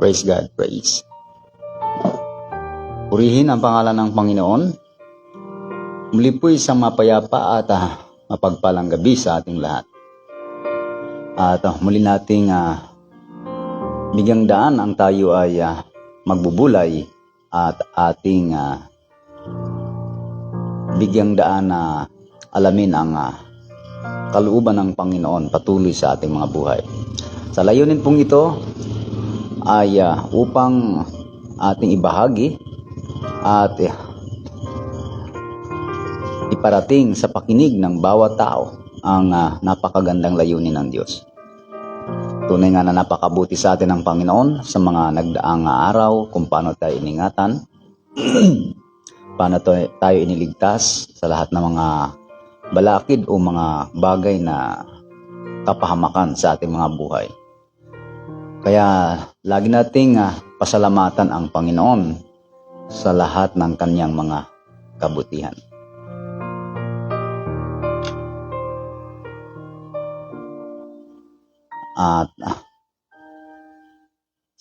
Praise God, praise. Purihin ang pangalan ng Panginoon. Muli po isang mapayapa at mapagpalang gabi sa ating lahat. At muli nating bigyang daan ang tayo ay magbubulay at ating bigyang daan na alamin ang kalooban ng Panginoon patuloy sa ating mga buhay. Sa layunin pong ito ay upang ating ibahagi at iparating sa pakinig ng bawat tao ang napakagandang layunin ng Diyos. Tunay nga na napakabuti sa atin ng Panginoon sa mga nagdaang araw kung paano tayo iningatan, paano tayo iniligtas sa lahat ng mga balakid o mga bagay na kapahamakan sa ating mga buhay. Kaya lagi nating pasalamatan ang Panginoon sa lahat ng kanyang mga kabutihan. At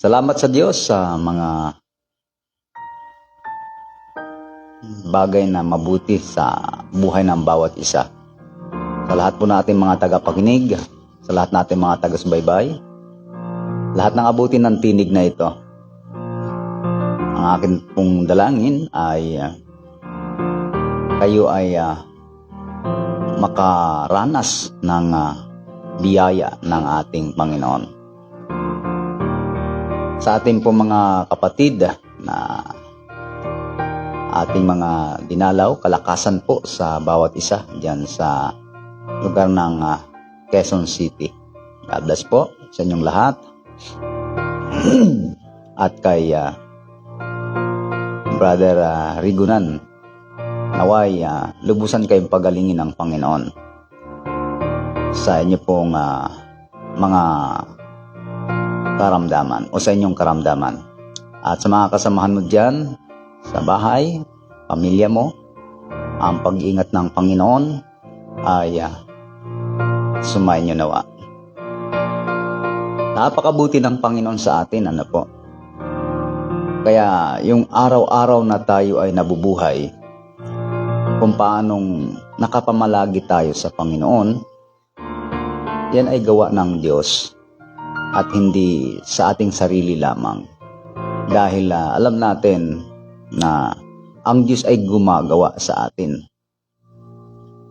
salamat sa Diyos sa mga bagay na mabuti sa buhay ng bawat isa. Sa lahat po natin mga tagapakinig, sa lahat natin mga taga-subaybay, lahat ng abutin ng tinig na ito, ang akin pong dalangin ay kayo ay makaranas ng biyaya ng ating Panginoon. Sa ating pong mga kapatid na ating mga dinalaw, kalakasan po sa bawat isa diyan sa lugar ng Quezon City. God bless po sa inyong lahat. At kay Brother Rigunan, naway lubusan kayong pagalingin ng Panginoon sa inyo pong mga karamdaman o sa inyong karamdaman. At sa mga kasamahan mo dyan sa bahay, pamilya mo, ang pag-iingat ng Panginoon ay sumayin nyo nawa. Napakabuti ng Panginoon sa atin, ano po. Kaya yung araw-araw na tayo ay nabubuhay, kung paanong nakapamalagi tayo sa Panginoon, yan ay gawa ng Diyos at hindi sa ating sarili lamang. Dahil alam natin na ang Diyos ay gumagawa sa atin.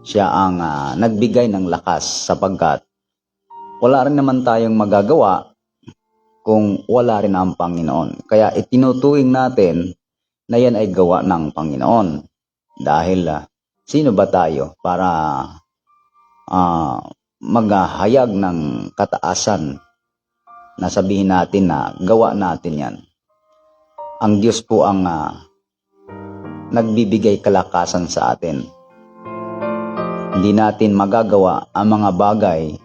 Siya ang nagbigay ng lakas sapagkat wala rin naman tayong magagawa kung wala rin ang Panginoon. Kaya itinuturing natin na yan ay gawa ng Panginoon. Dahil sino ba tayo para maghahayag ng kataasan na sabihin natin na gawa natin yan. Ang Diyos po ang nagbibigay kalakasan sa atin. Hindi natin magagawa ang mga bagay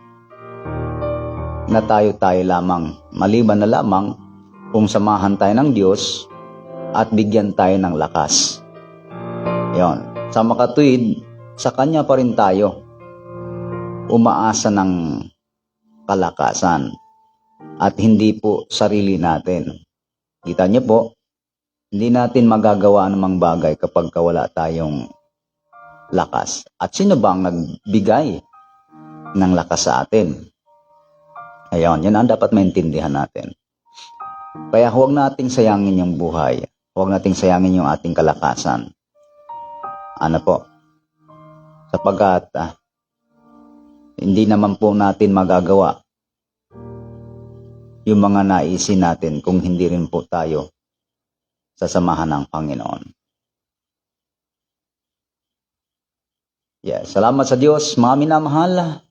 na tayo-tayo lamang, maliban na lamang kung samahan tayo ng Diyos at bigyan tayo ng lakas. Yon. Sa makatuwid, sa Kanya pa rin tayo umaasa ng kalakasan at hindi po sarili natin. Kita niyo po, hindi natin magagawa anumang bagay kapag wala tayong lakas. At sino ba ang nagbigay ng lakas sa atin? Ayun, yan ang dapat maintindihan natin. Kaya huwag nating sayangin yung buhay. Huwag nating sayangin yung ating kalakasan. Ano po? Sapagkat hindi naman po natin magagawa yung mga naisin natin kung hindi rin po tayo sasamahan ng Panginoon. Yes, salamat sa Diyos, mga minamahal.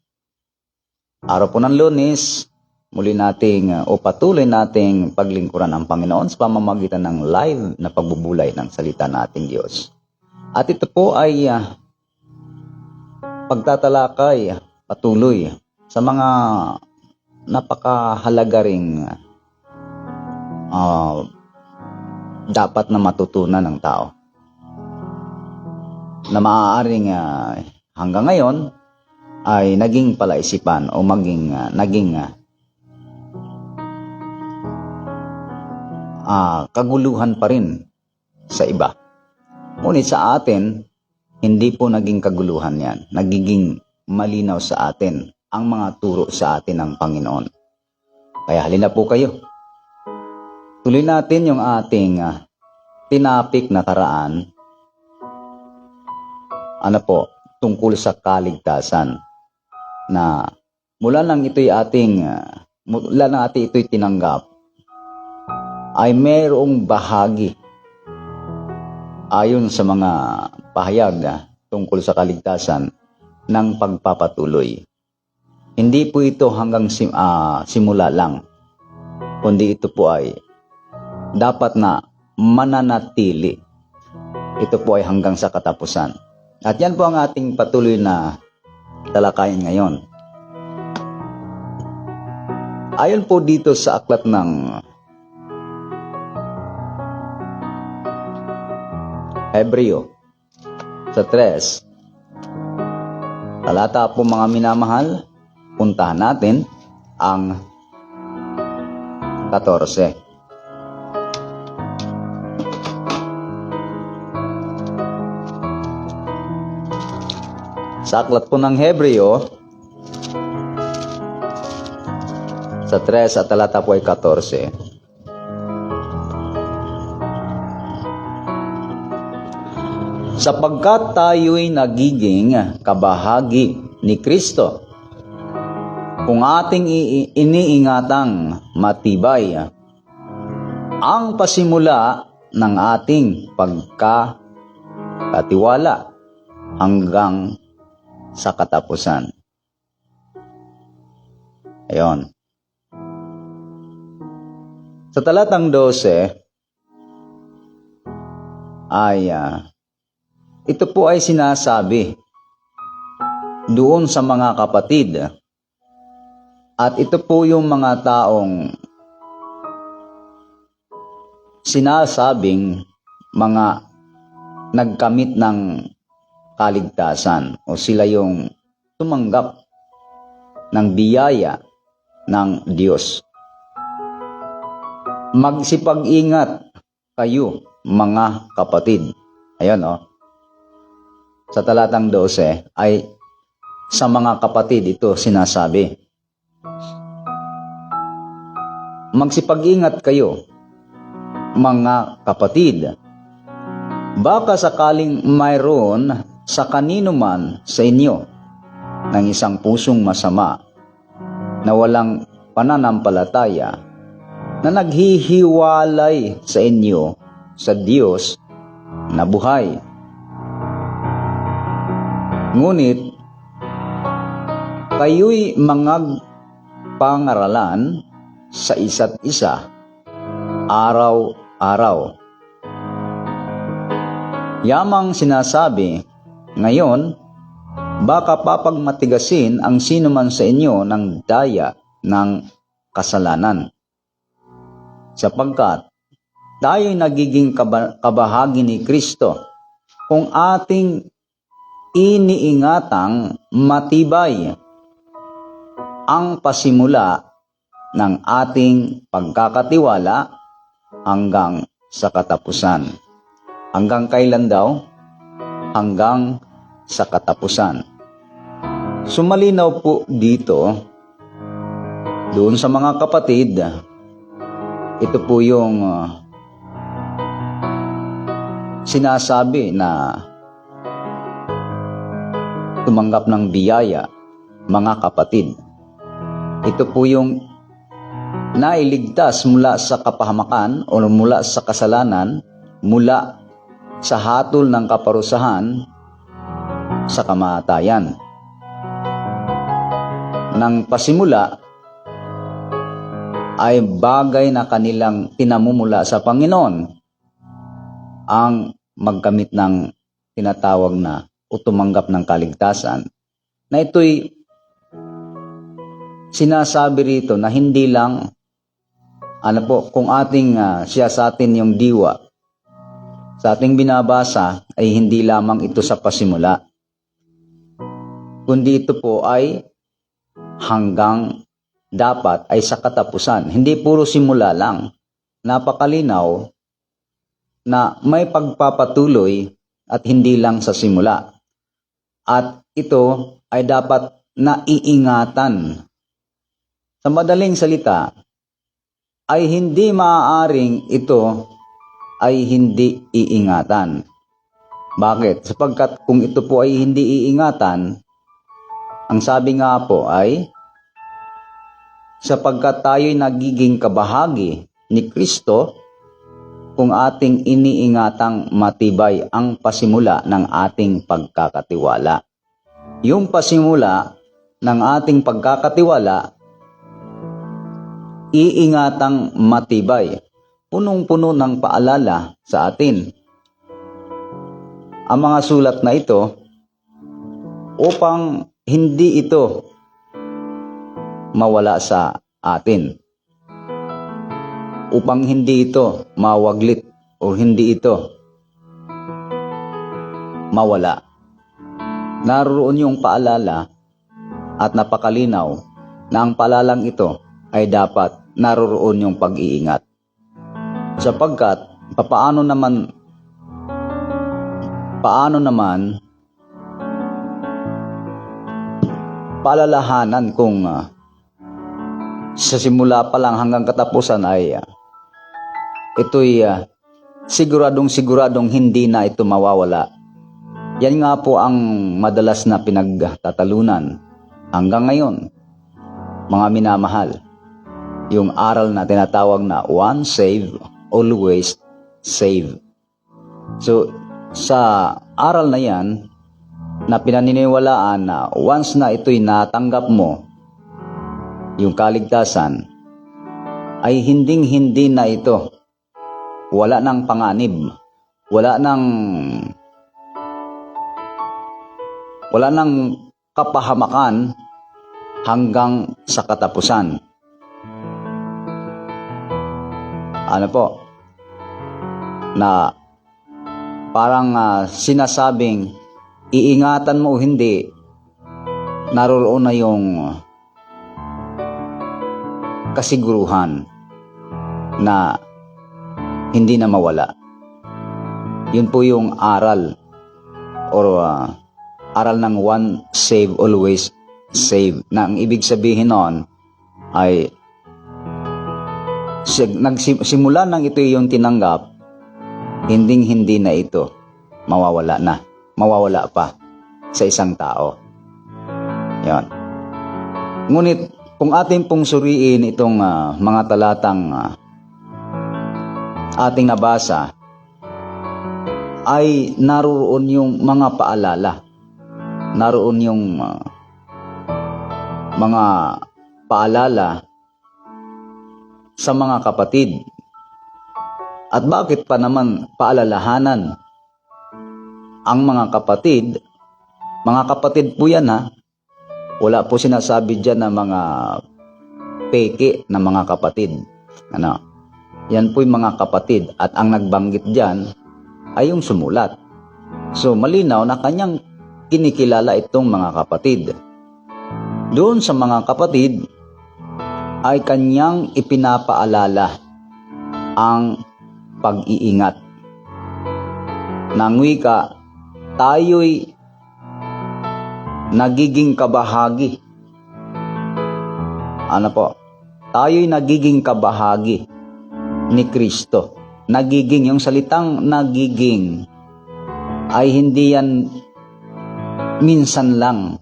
Araw po ng Lunes, muli nating o patuloy nating paglingkuran ng Panginoon sa pamamagitan ng live na pagbubulay ng salita nating Diyos. At ito po ay pagtatalakay patuloy sa mga napakahalaga ring dapat na matutunan ng tao. Na maaaring hanggang ngayon ay naging palaisipan o naging kaguluhan pa rin sa iba. Ngunit sa atin, hindi po naging kaguluhan yan. Nagiging malinaw sa atin ang mga turo sa atin ng Panginoon. Kaya halina po kayo. Tuloy natin yung ating tinapik na karaan. Tungkol sa kaligtasan. Na mula nang ito'y tinanggap, ay mayroong bahagi ayon sa mga pahayag tungkol sa kaligtasan ng pagpapatuloy. Hindi po ito hanggang simula lang, kundi ito po ay dapat na mananatili. Ito po ay hanggang sa katapusan. At yan po ang ating patuloy na talakayan ngayon. Ayon po dito sa aklat ng Hebreo sa 3, talata po mga minamahal, puntahan natin ang 14. Sa aklat po ng Hebreo, sa 3 at talata po ay 14. Sapagkat tayo'y nagiging kabahagi ni Kristo, kung ating iniingatang matibay ang pasimula ng ating pagkakatiwala hanggang sa katapusan. Ayon. Sa talatang 12 ay ito po ay sinasabi doon sa mga kapatid, at ito po yung mga taong sinasabing mga nagkamit ng kaligtasan o sila yung tumanggap ng biyaya ng Diyos. Magsipag-ingat kayo mga kapatid. Ayan sa talatang 12 ay sa mga kapatid ito sinasabi. Magsipag-ingat kayo mga kapatid. Baka sakaling mayroon sa kanino man sa inyo ng isang pusong masama na walang pananampalataya na naghihiwalay sa inyo sa Diyos na buhay. Ngunit kayo'y pangaralan sa isa't isa araw-araw. Yamang sinasabi, ngayon, baka papagmatigasin ang sino man sa inyo ng daya ng kasalanan. Sapagkat tayo'y nagiging kabahagi ni Kristo kung ating iniingatang matibay ang pasimula ng ating pagkakatiwala hanggang sa katapusan. Hanggang kailan daw? Hanggang sa katapusan. Sumalinaw po dito, doon sa mga kapatid, ito po yung sinasabi na tumanggap ng biyaya, mga kapatid. Ito po yung nailigtas mula sa kapahamakan o mula sa kasalanan, mula sa hatol ng kaparusahan sa kamatayan. Nang pasimula ay bagay na kanilang tinamumula sa Panginoon ang magkamit ng tinatawag na o tumanggap ng kaligtasan, na ito'y sinasabi rito na hindi lang kung ating siya sa atin yung diwa, sa ating binabasa ay hindi lamang ito sa pasimula, kundi ito po ay hanggang dapat ay sa katapusan. Hindi puro simula lang, napakalinaw na may pagpapatuloy at hindi lang sa simula. At ito ay dapat naiingatan. Sa madaling salita, ay hindi maaaring ito ay hindi iingatan. Bakit? Sapagkat kung ito po ay hindi iingatan, ang sabi nga po ay, sapagkat tayo'y nagiging kabahagi ni Kristo kung ating iniingatang matibay ang pasimula ng ating pagkakatiwala. Yung pasimula ng ating pagkakatiwala, iingatang matibay, punong-puno ng paalala sa atin. Ang mga sulat na ito, upang hindi ito mawala sa atin, upang hindi ito mawaglit o hindi ito mawala. Naroon yung paalala at napakalinaw na ang paalalang ito ay dapat naroon yung pag-iingat. Sapagkat paano naman paalalahanan kung sa simula pa lang hanggang katapusan ay ito'y siguradong hindi na ito mawawala. Yan nga po ang madalas na pinagtatalunan hanggang ngayon, mga minamahal. Yung aral na tinatawag na once save, always save. So, sa aral na yan, na pinaniniwalaan na once na ito'y natanggap mo, yung kaligtasan, ay hinding-hindi na ito. Wala nang panganib. Wala nang kapahamakan hanggang sa katapusan. Ano po? Na parang sinasabing iingatan mo o hindi, naroon na yung kasiguruhan na hindi na mawala. Yun po yung aral or aral ng one save, always save. Na ang ibig sabihin noon ay simula nang ito yung tinanggap, hindi na ito mawawala pa sa isang tao. Yan. Ngunit kung ating pong suriin itong mga talatang ating nabasa, ay naroon yung mga paalala. Naroon yung mga paalala sa mga kapatid. At bakit pa naman paalalahanan ang mga kapatid? Mga kapatid po yan ha. Wala po sinasabi dyan na mga peke na mga kapatid. Yan po yung mga kapatid. At ang nagbanggit dyan ay yung sumulat. So malinaw na kanyang kinikilala itong mga kapatid. Doon sa mga kapatid ay kanyang ipinapaalala ang pag-iingat. Nang wika, tayo'y nagiging kabahagi. Ano po? Tayo'y nagiging kabahagi ni Kristo. Nagiging, yung salitang nagiging ay hindi yan minsan lang.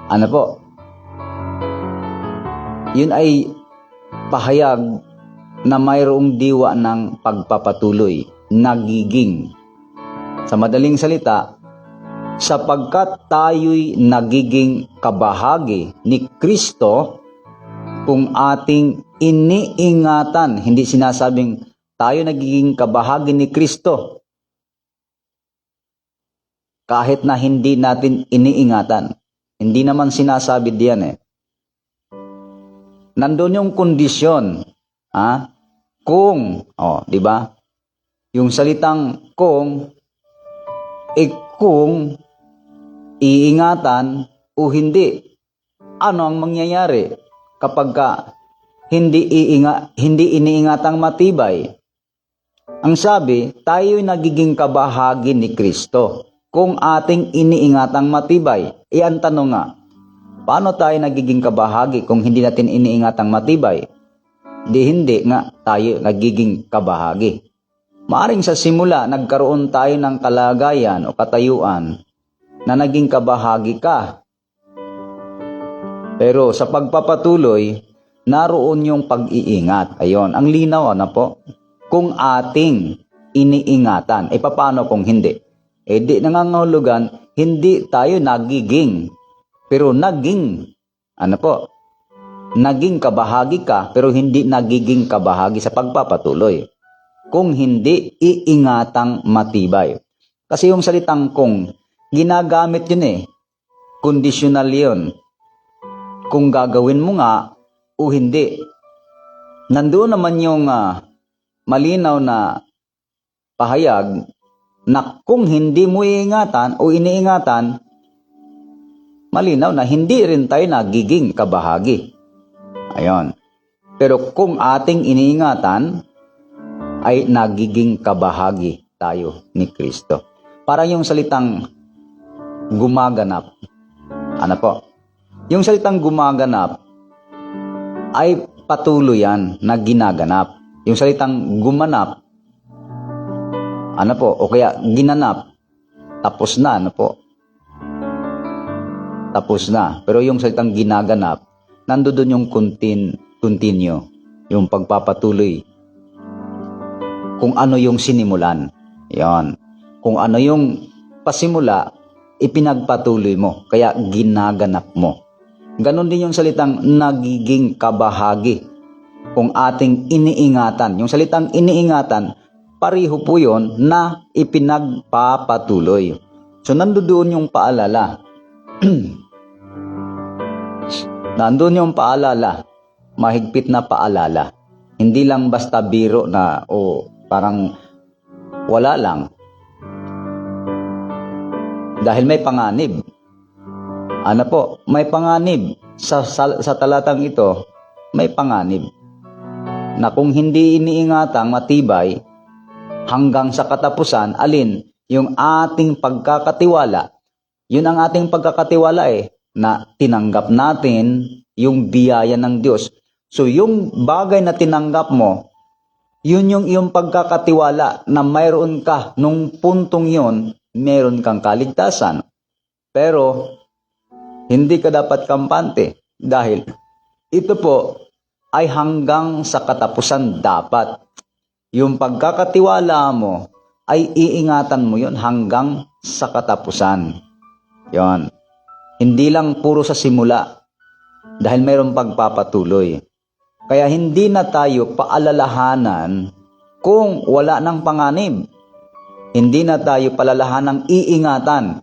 Ano po? Yun ay pahayag na mayroong diwa ng pagpapatuloy. Nagiging. Sa madaling salita, sapagkat tayo'y nagiging kabahagi ni Kristo kung ating iniingatan. Hindi sinasabing tayo nagiging kabahagi ni Kristo kahit na hindi natin iniingatan. Hindi naman sinasabi diyan Nandun yung kondisyon. Kung, di ba? Yung salitang kung iingatan o hindi. Ano ang mangyayari kapag hindi iniingatang matibay? Ang sabi, tayo'y nagiging kabahagi ni Kristo kung ating iniingatang matibay. Ang tanong nga, paano tayo nagiging kabahagi kung hindi natin iniingatang matibay? Hindi nga tayo nagiging kabahagi. Maaring sa simula, nagkaroon tayo ng kalagayan o katayuan na naging kabahagi ka. Pero sa pagpapatuloy, naroon yung pag-iingat. Ayon, ang linaw po. Kung ating iniingatan, paano kung hindi? Di nangangahulugan, hindi tayo nagiging, pero naging, naging kabahagi ka, pero hindi nagiging kabahagi sa pagpapatuloy. Kung hindi, iingatang matibay. Kasi yung salitang kung, ginagamit yun conditional yun. Kung gagawin mo nga o hindi. Nandoon naman yung malinaw na pahayag na kung hindi mo iingatan o iniingatan, malinaw na hindi rin tayo nagiging kabahagi. Ayon. Pero kung ating iniingatan, ay nagiging kabahagi tayo ni Kristo. Parang yung salitang gumaganap. Yung salitang gumaganap ay patuloy yan na ginaganap. Yung salitang gumanap, o kaya ginanap, tapos na, Tapos na. Pero yung salitang ginaganap, nandoon yung continue, yung pagpapatuloy. Kung ano yung sinimulan. Yan. Kung ano yung pasimula, ipinagpatuloy mo, kaya ginaganap mo. Ganon din yung salitang nagiging kabahagi. Kung ating iniingatan, yung salitang iniingatan, pareho po yun na ipinagpapatuloy. So, nandoon yung paalala. Nandoon yung paalala. Mahigpit na paalala. Hindi lang basta biro na parang wala lang. Dahil may panganib. May panganib. Sa talatang ito, may panganib. Na kung hindi iniingatang matibay, hanggang sa katapusan, alin? Yung ating pagkakatiwala. Yun ang ating pagkakatiwala na tinanggap natin yung biyaya ng Diyos. So yung bagay na tinanggap mo, yun yung iyong pagkakatiwala na mayroon ka nung puntong yon, mayroon kang kaligtasan. Pero hindi ka dapat kampante dahil ito po ay hanggang sa katapusan dapat. Yung pagkakatiwala mo ay iingatan mo yun hanggang sa katapusan. Yon. Hindi lang puro sa simula dahil mayroong pagpapatuloy. Kaya hindi na tayo paalalahanan kung wala ng panganib. Hindi na tayo palalahanang iingatan.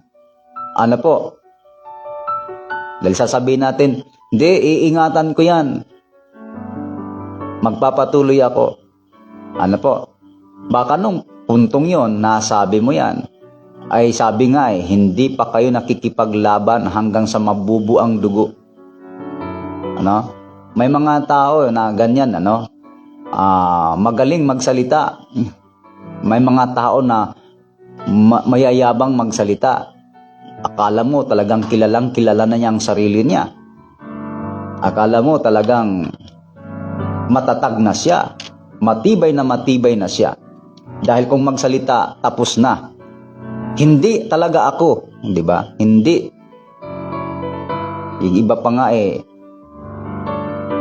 Dahil sasabihin natin, hindi, iingatan ko yan. Magpapatuloy ako. Baka nung puntong yon, nasabi mo yan, ay sabi nga hindi pa kayo nakikipaglaban hanggang sa mabubu ang dugo. May mga tao na ganyan, magaling magsalita. May mga tao na mayayabang magsalita. Akala mo talagang kilalang kilala na niya ang sarili niya. Akala mo talagang matatag na siya, matibay na siya. Dahil kung magsalita, tapos na. Hindi talaga ako, di ba? Hindi. Yung iba pa nga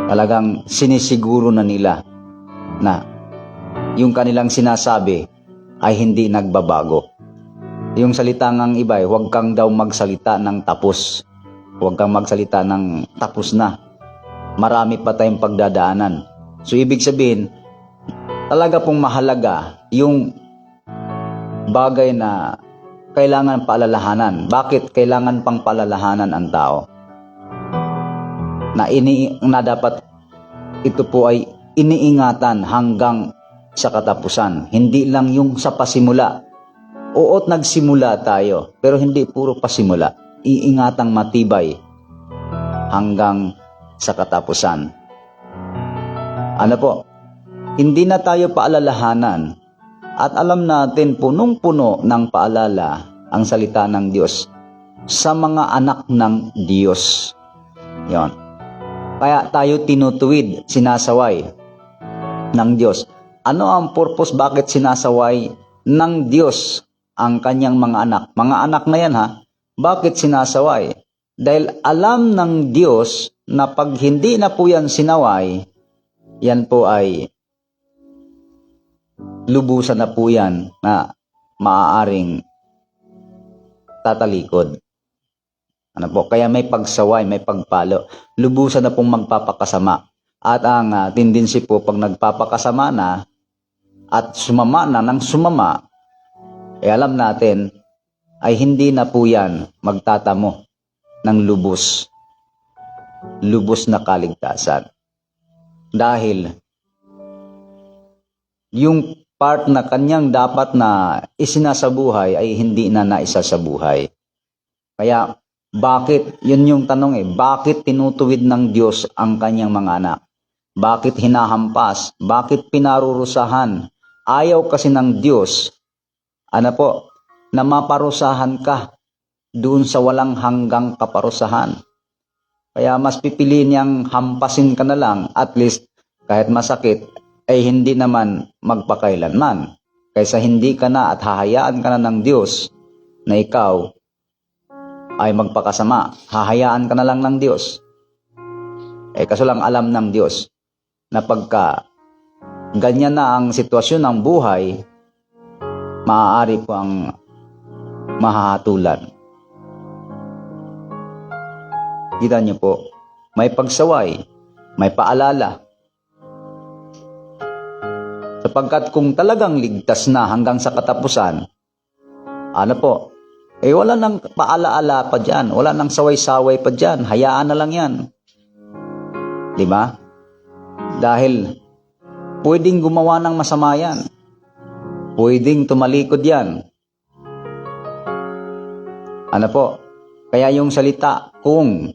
talagang sinisiguro na nila na yung kanilang sinasabi ay hindi nagbabago. Yung salita ng iba huwag kang daw magsalita ng tapos. Huwag kang magsalita ng tapos na. Marami pa tayong pagdadaanan. So, ibig sabihin, talaga pong mahalaga yung bagay na kailangan paalalahanan. Bakit kailangan pang paalalahanan ang tao? Na dapat ito po ay iniingatan hanggang sa katapusan. Hindi lang yung sa pasimula. Oo't nagsimula tayo, pero hindi puro pasimula. Iingatang matibay hanggang sa katapusan. Hindi na tayo paalalahanan At alam natin, punong-puno ng paalala ang salita ng Diyos sa mga anak ng Diyos. Yon. Kaya tayo tinutuwid, sinasaway ng Diyos. Ano ang purpose, bakit sinasaway ng Diyos ang kanyang mga anak? Mga anak na yan ha, bakit sinasaway? Dahil alam ng Diyos na pag hindi na po yan sinaway, yan po ay lubusan na po yan na maaaring tatalikod. Ano po? Kaya may pagsaway, may pagpalo. Lubusan na pong magpapakasama. At ang tendency po pag nagpapakasama na at sumama na ng sumama, alam natin ay hindi na po yan magtatamo ng lubos. Lubos na kaligtasan. Dahil yung part na kanyang dapat na isinasabuhay ay hindi na naisasabuhay. Kaya bakit, yun yung tanong bakit tinutuwid ng Diyos ang kanyang mga anak? Bakit hinahampas? Bakit pinarurusahan? Ayaw kasi ng Diyos, na maparusahan ka doon sa walang hanggang kaparusahan. Kaya mas pipili niyang hampasin ka na lang, at least kahit masakit, ay hindi naman magpakailanman. Kaysa hindi ka na at hahayaan ka na ng Diyos na ikaw ay magpakasama. Hahayaan ka na lang ng Diyos. Kaso lang alam ng Diyos na pagka ganyan na ang sitwasyon ng buhay, maaari po ang mahahatulan. Kita niyo po, may pagsaway, may paalala. Sapagkat kung talagang ligtas na hanggang sa katapusan, wala nang paalaala pa dyan, wala nang saway-saway pa dyan, hayaan na lang yan. Diba? Dahil pwedeng gumawa ng masama yan, pwedeng tumalikod yan. Kaya yung salita, kung,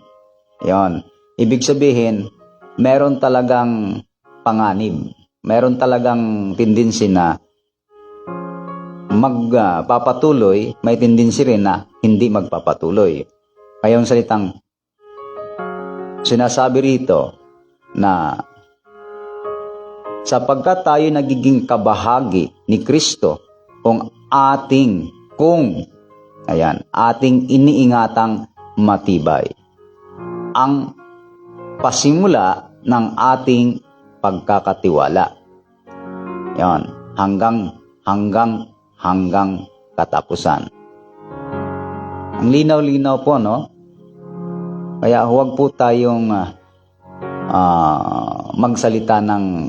ibig sabihin, meron talagang panganib. Meron talagang tendency na magpapatuloy, may tendency rin na hindi magpapatuloy. Kaya yung salitang sinasabi rito na sapagkat tayo nagiging kabahagi ni Kristo ating iniingatang matibay ang pasimula ng ating pagkakatiwala. Yan, hanggang katapusan. Ang linaw-linaw po, no? Kaya huwag po tayong magsalita ng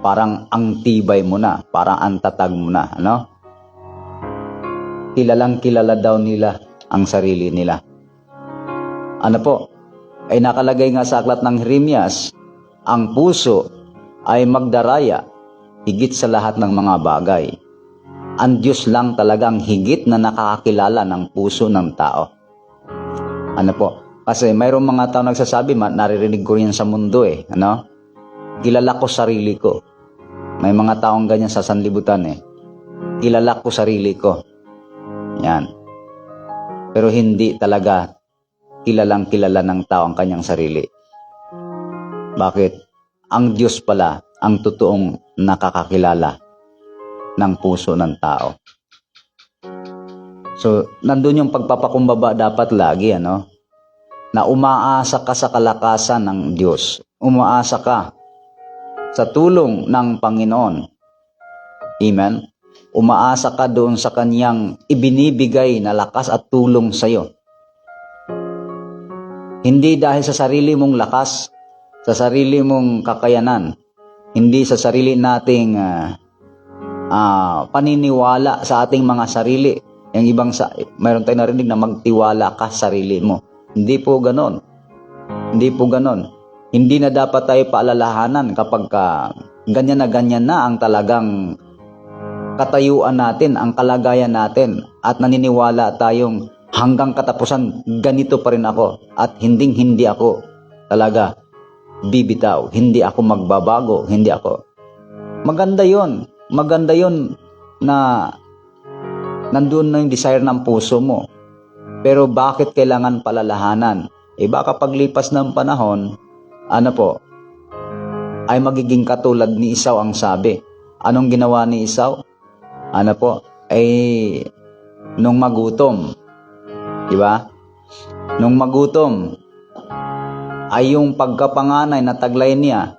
parang ang tibay mo na, parang ang tatag mo na, ano? Kilalang kilala daw nila ang sarili nila. Ay nakalagay nga sa aklat ng Jeremias, ang puso ay magdaraya higit sa lahat ng mga bagay. Ang Diyos lang talagang higit na nakakakilala ng puso ng tao. Kasi mayroong mga tao nagsasabi, naririnig ko rin sa mundo kilala ko sarili ko. May mga taong ganyan sa sanlibutan kilala ko sarili ko. Yan. Pero hindi talaga kilalang kilala ng tao ang kanyang sarili. Bakit? Ang Diyos pala ang totoong nakakakilala ng puso ng tao. So, nandun yung pagpapakumbaba dapat lagi, na umaasa ka sa kalakasan ng Diyos. Umaasa ka sa tulong ng Panginoon. Amen? Umaasa ka doon sa kanyang ibinibigay na lakas at tulong sa iyo. Hindi dahil sa sarili mong lakas, sa sarili mong kakayanan, hindi sa sarili nating paniniwala sa ating mga sarili. Yung ibang mayroon tayong narinig na magtiwala ka sa sarili mo. Hindi po ganon. Hindi po ganon. Hindi na dapat tayo paalalahanan kapag ganyan na ang talagang katayuan natin, ang kalagayan natin, at naniniwala tayong hanggang katapusan ganito pa rin ako at hindi ako talaga bibitaw, hindi ako magbabago, hindi ako. Maganda yon na nandun na yung desire ng puso mo. Pero bakit kailangan palalahanan? Baka paglipas ng panahon, ay magiging katulad ni Esau ang sabi. Anong ginawa ni Esau? Nung magutom, di ba? Nung magutom, ay yung pagkapanganay na taglay niya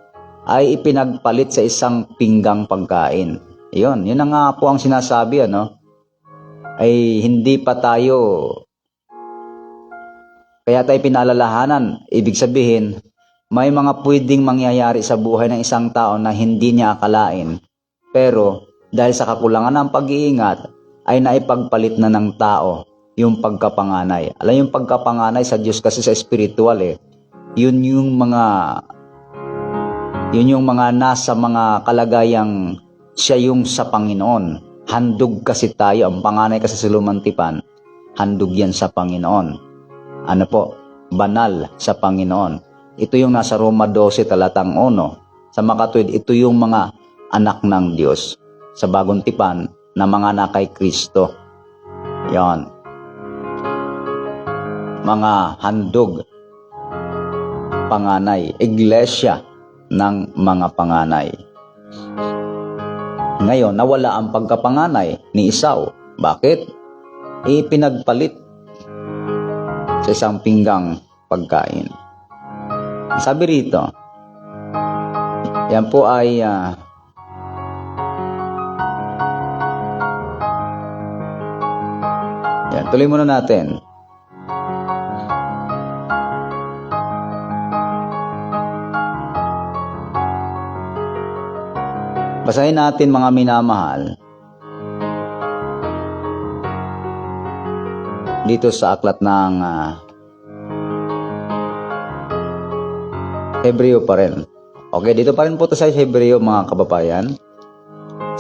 ay ipinagpalit sa isang pinggang pagkain. Yun na nga po ang sinasabi, ay hindi pa tayo, kaya tayo pinalalahanan. Ibig sabihin, may mga pwedeng mangyayari sa buhay ng isang tao na hindi niya akalain. Pero dahil sa kakulangan ng pag-iingat, ay naipagpalit na ng tao yung pagkapanganay. Alam yung pagkapanganay sa Diyos kasi sa spiritual Yun yung mga nasa mga kalagayang siya yung sa Panginoon. Handog kasi tayo. Ang panganay kasi sa lumantipan, handog yan sa Panginoon. Banal sa Panginoon. Ito yung nasa Roma 12 talatang 1. Sa makatuwid, ito yung mga anak ng Diyos sa bagong tipan na mga anak kay Kristo. Yan. Mga handog, panganay, iglesia ng mga panganay. Ngayon, nawala ang pagkapanganay ni Esau. Bakit? Pinagpalit sa isang pinggang pagkain. Sabi rito, yan po ay tuloy muna natin. Basahin natin mga minamahal dito sa aklat ng Hebreo pa rin. Okay, dito pa rin po ito sa Hebreo mga kababayan,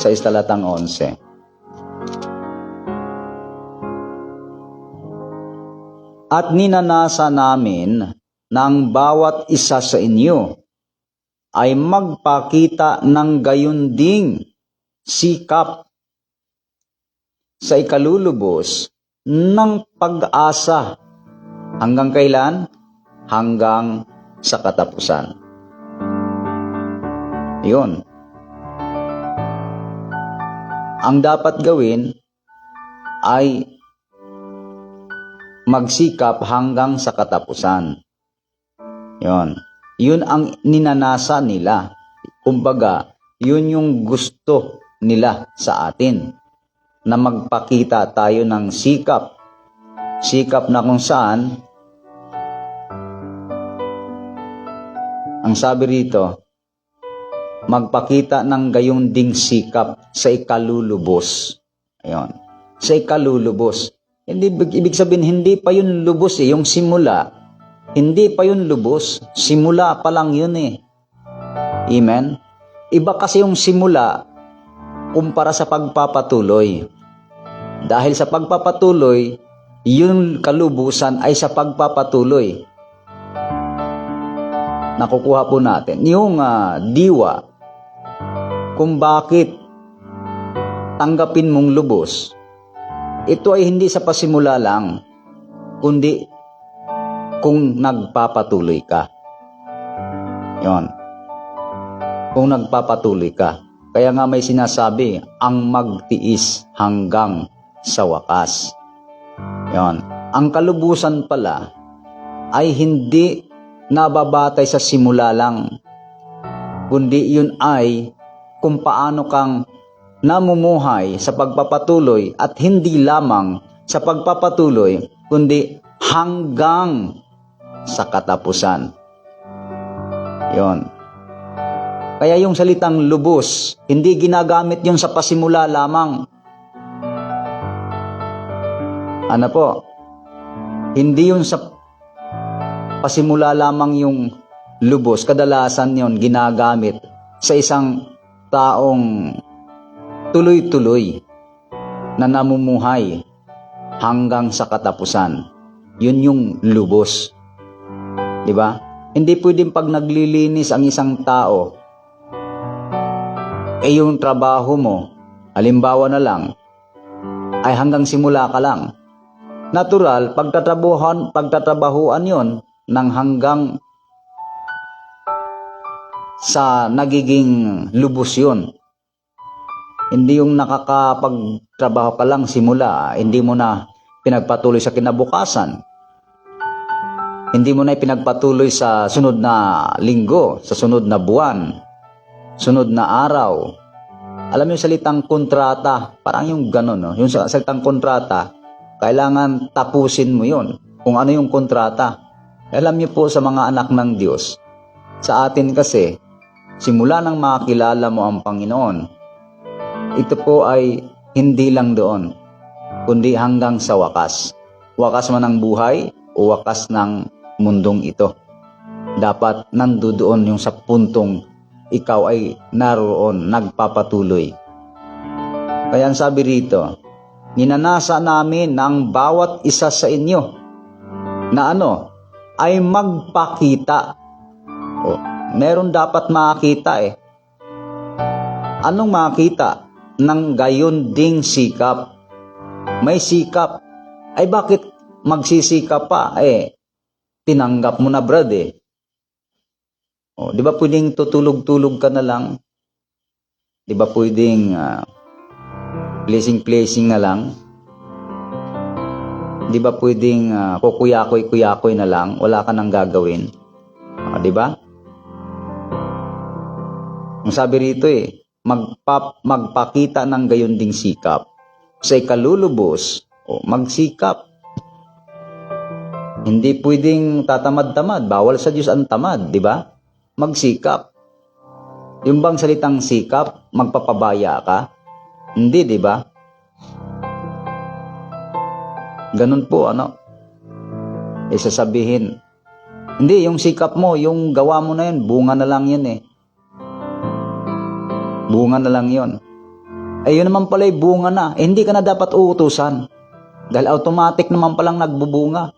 sa talatang 11. At ninanasa namin ng bawat isa sa inyo ay magpakita ng gayunding sikap sa ikalulubos ng pag-asa. Hanggang kailan? Hanggang sa katapusan. Yun. Ang dapat gawin ay magsikap hanggang sa katapusan. Yun. Yun ang ninanasa nila. Kumbaga, yun yung gusto nila sa atin. Na magpakita tayo ng sikap. Sikap na kung saan, ang sabi rito, magpakita ng gayunding sikap sa ikalulubos. Ayun. Sa ikalulubos. Ibig sabihin, hindi pa yun lubos yung simula. Hindi pa yun lubos. Simula pa lang yun Amen? Iba kasi yung simula kumpara sa pagpapatuloy. Dahil sa pagpapatuloy, yung kalubusan ay sa pagpapatuloy. Nakukuha po natin yung diwa kung bakit tanggapin mong lubos. Ito ay hindi sa pasimula lang, kundi kung nagpapatuloy ka. Yon. Kung nagpapatuloy ka. Kaya nga may sinasabi, ang magtiis hanggang sa wakas. Yon. Ang kalubusan pala ay hindi nababatay sa simula lang, kundi yun ay kung paano kang namumuhay sa pagpapatuloy at hindi lamang sa pagpapatuloy, kundi hanggang sa katapusan. Yon. Kaya yung salitang lubos, hindi ginagamit yun sa pasimula lamang. Hindi yun sa pasimula lamang yung lubos. Kadalasan yun ginagamit sa isang taong tuloy-tuloy na namumuhay hanggang sa katapusan. Yun yung lubos. Diba? Hindi pwedeng pag naglilinis ang isang tao, yung trabaho mo, Halimbawa na lang, ay hanggang simula ka lang. Natural, pagtatrabahuan yon ng hanggang sa nagiging lubos yun. Hindi yung nakakapagtrabaho ka lang simula, hindi mo na pinagpatuloy sa kinabukasan. Hindi mo na ipinagpatuloy sa sunod na linggo, sa sunod na buwan, sunod na araw. Alam mo yung salitang kontrata, parang yung gano'n, no? Yung salitang kontrata, kailangan tapusin mo yun. Kung ano yung kontrata. Alam niyo po sa mga anak ng Diyos, sa atin kasi, simula nang makilala mo ang Panginoon, ito po ay hindi lang doon, kundi hanggang sa wakas. Wakas man ng buhay o wakas ng mundong ito. Dapat nandoon yung sa puntong ikaw ay naroon, nagpapatuloy. Kaya ang sabi rito, ninanasa namin ng bawat isa sa inyo na ay magpakita. Meron dapat makita Anong makita? Ng gayon ding sikap. May sikap. Ay bakit magsisikap pa? Tinanggap mo na, brad di ba pwedeng tutulog-tulog ka na lang? Di ba pwedeng placing na lang? Di ba pwedeng kukuyakoy na lang? Wala ka nang gagawin. Di ba? Ang sabi rito magpakita ng gayon ding sikap. Sa ikalulubos, magsikap. Hindi pwedeng tatamad-tamad. Bawal sa Diyos ang tamad, di ba? Magsikap. Yung bang salitang sikap, magpapabaya ka? Hindi, di ba? Ganun po, sasabihin. Hindi, yung sikap mo, yung gawa mo na yun, bunga na lang yun Bunga na lang yun. Yun naman pala bunga na. Hindi ka na dapat uutusan. Dahil automatic naman palang nagbubunga.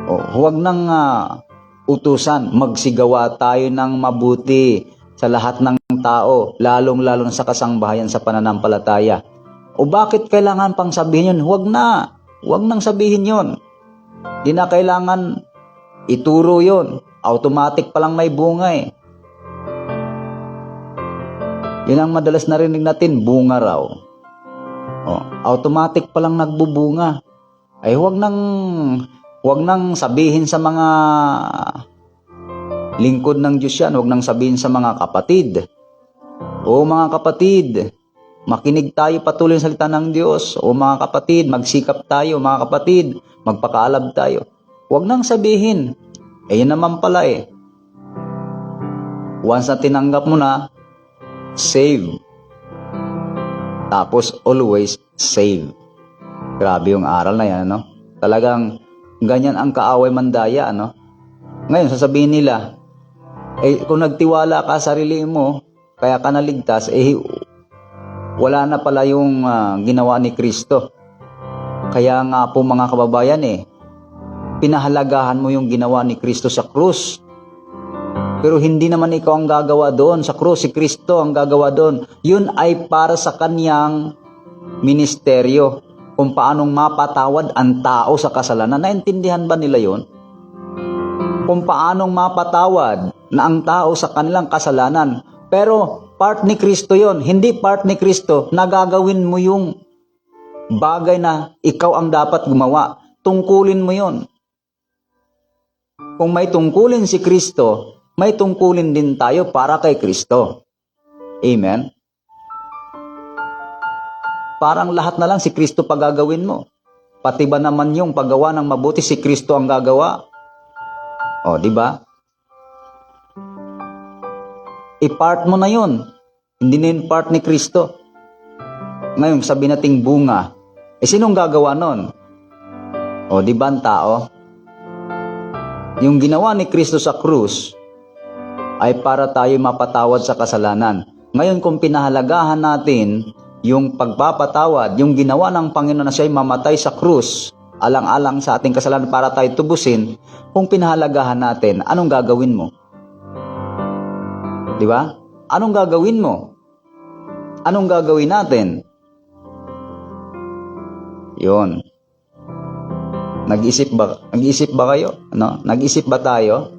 Huwag nang utusan. Magsigawa tayo ng mabuti sa lahat ng tao, lalong-lalo na sa kasangbahayan sa pananampalataya. Bakit kailangan pang sabihin yun? Huwag na. Huwag nang sabihin yun. Di na kailangan ituro yun. Automatic palang may bunga Yun ang madalas narinig natin, bunga raw. Automatic palang nagbubunga. Huwag nang sabihin sa mga lingkod ng Diyos yan. Huwag nang sabihin sa mga kapatid. Mga kapatid, makinig tayo patuloy sa salita ng Diyos. Mga kapatid, magsikap tayo. Mga kapatid, magpakaalab tayo. Huwag nang sabihin. Yun naman pala Once na tinanggap mo na, save. Tapos always save. Grabe yung aral na yan, Talagang ganyan ang kaaway mandaya, Ngayon, sasabihin nila, kung nagtiwala ka sa sarili mo, kaya ka naligtas, wala na pala yung ginawa ni Kristo. Kaya nga po mga kababayan, pinahalagahan mo yung ginawa ni Kristo sa krus. Pero hindi naman ikaw ang gagawa doon sa krus, si Kristo ang gagawa doon. Yun ay para sa kanyang ministeryo, kung paanong mapatawad ang tao sa kasalanan. Naintindihan ba nila yun? Kung paanong mapatawad na ang tao sa kanilang kasalanan. Pero part ni Kristo yun. Hindi part ni Kristo na gagawin mo yung bagay na ikaw ang dapat gumawa. Tungkulin mo yun. Kung may tungkulin si Kristo, may tungkulin din tayo para kay Kristo. Amen? Parang lahat na lang si Kristo pagagawin mo. Pati ba naman yung paggawa ng mabuti si Kristo ang gagawa? Di ba? I-part mo na yun. Hindi na yun part ni Kristo. Ngayon, sabi nating bunga. Sinong gagawa nun? Di ba ang tao? Yung ginawa ni Kristo sa krus ay para tayo mapatawad sa kasalanan. Ngayon, kung pinahalagahan natin yung pagpapatawad, yung ginawa ng Panginoon na siya'y mamatay sa krus, alang-alang sa ating kasalanan para tayo tubusin, kung pinahalagahan natin, anong gagawin mo? Di ba? Anong gagawin mo? Anong gagawin natin? Yun. Nag-isip ba kayo? Ano? Nag-isip ba tayo?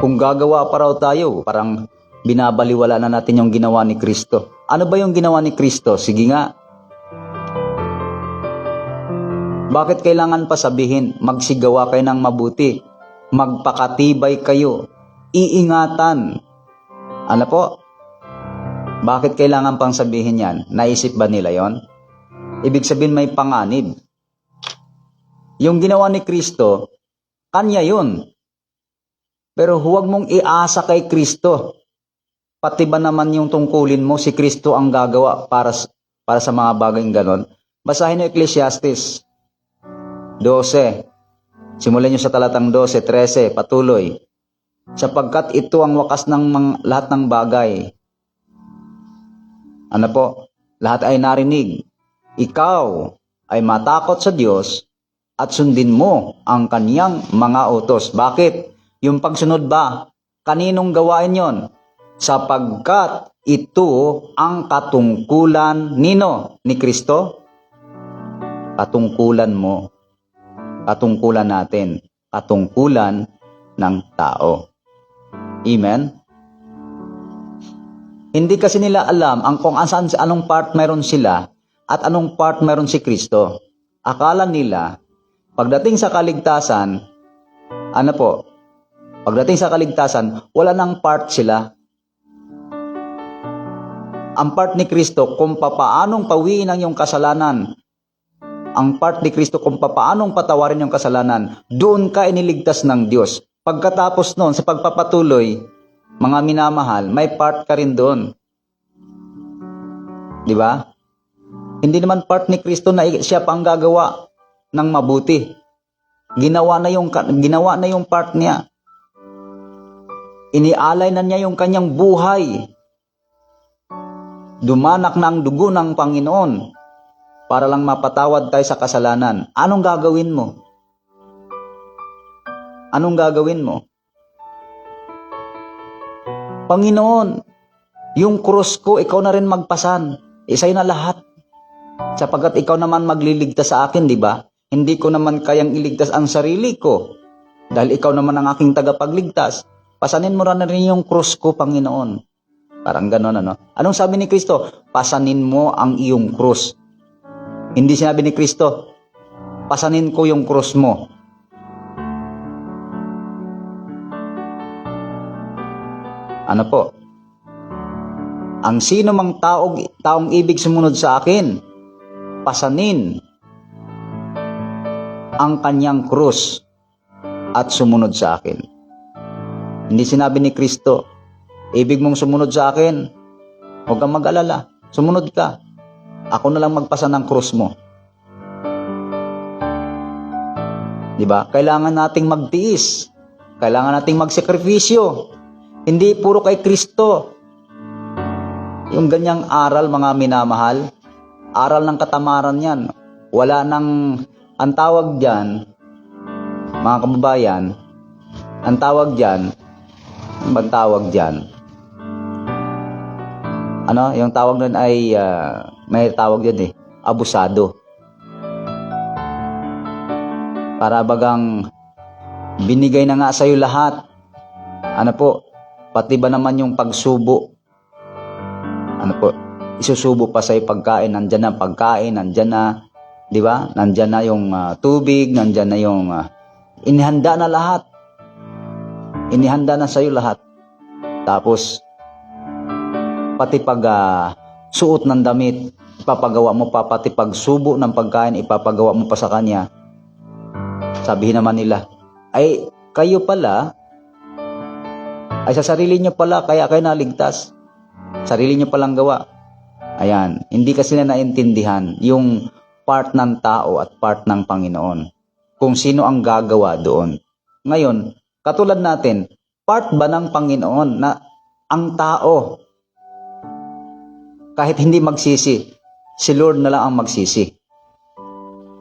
Kung gagawa pa raw tayo, parang binabaliwala na natin yung ginawa ni Kristo. Ano ba yung ginawa ni Kristo? Sige nga. Bakit kailangan pa sabihin, magsigawa kayo ng mabuti, magpakatibay kayo, iingatan? Ano po? Bakit kailangan pang sabihin yan? Naisip ba nila yon? Ibig sabihin may panganib. Yung ginawa ni Kristo, kanya yun. Pero huwag mong iasa kay Kristo. Pati ba naman yung tungkulin mo, si Kristo ang gagawa para sa mga bagay ganon? Basahin niyo Ecclesiastes 12. Simulan niyo sa talatang 12, 13, patuloy. Sapagkat ito ang wakas ng lahat ng bagay. Ano po? Lahat ay narinig. Ikaw ay matakot sa Diyos at sundin mo ang kaniyang mga utos. Bakit? Yung pagsunod ba? Kaninong gawain yon? Sapagkat ito ang katungkulan nino? Ni Kristo? Katungkulan mo. Katungkulan natin. Katungkulan ng tao. Amen? Hindi kasi nila alam kung anong part meron sila at anong part meron si Kristo. Akala nila, pagdating sa kaligtasan, pagdating sa kaligtasan, wala nang part sila. Ang part ni Kristo kung papaanong pawiin ang iyong kasalanan. Ang part ni Kristo kung papaanong patawarin yung kasalanan, doon ka iniligtas ng Diyos. Pagkatapos noon, sa pagpapatuloy, mga minamahal, may part ka rin doon. Di ba? Hindi naman part ni Kristo na siya pang gagawa ng mabuti. Ginawa na yung part niya. Inialay na niya yung kanyang buhay. Dumanak na ang dugo ng Panginoon para lang mapatawad tayo sa kasalanan. Anong gagawin mo? Anong gagawin mo? Panginoon, yung krus ko, ikaw na rin magpasan. Sa'yo na lahat. Sapagkat ikaw naman magliligtas sa akin, di ba? Hindi ko naman kayang iligtas ang sarili ko. Dahil ikaw naman ang aking tagapagligtas. Pasanin mo na rin yung krus ko, Panginoon. Parang gano'n, ano? Anong sabi ni Kristo? Pasanin mo ang iyong krus. Hindi sinabi ni Kristo, pasanin ko yung krus mo. Ano po? Ang sino mang taong ibig sumunod sa akin, pasanin ang kanyang krus at sumunod sa akin. Hindi sinabi ni Kristo, ibig mong sumunod sa akin, huwag kang mag-alala, sumunod ka. Ako na lang magpasan ng krus mo. Diba? Kailangan nating magtiis. Kailangan nating magsakripisyo. Hindi puro kay Kristo. Yung ganyang aral, mga minamahal, aral ng katamaran yan. Wala nang, ang tawag dyan, mga kababayan, ang tawag dyan, ang bang tawag dyan? Ano? Yung tawag nun ay, may tawag dyan abusado. Para bagang binigay na nga sa'yo lahat. Ano po? Pati ba naman yung pagsubo? Ano po? Isusubo pa sa'yo pagkain. Nandyan na pagkain, nandyan na, di ba? Nandyan na yung tubig, nandyan na yung, inihanda na lahat. Inihanda na sa'yo lahat. Tapos, pati pag suot ng damit, ipapagawa mo pa, pati pagsubo ng pagkain, ipapagawa mo pa sa kanya. Sabihin naman nila, ay kayo pala, ay sa sarili nyo pala, kaya kayo naligtas. Sarili nyo palang gawa. Ayan, hindi kasi na naintindihan yung part ng tao at part ng Panginoon. Kung sino ang gagawa doon. Ngayon, katulad natin, part ba ng Panginoon na ang tao, kahit hindi magsisi, si Lord na lang ang magsisi.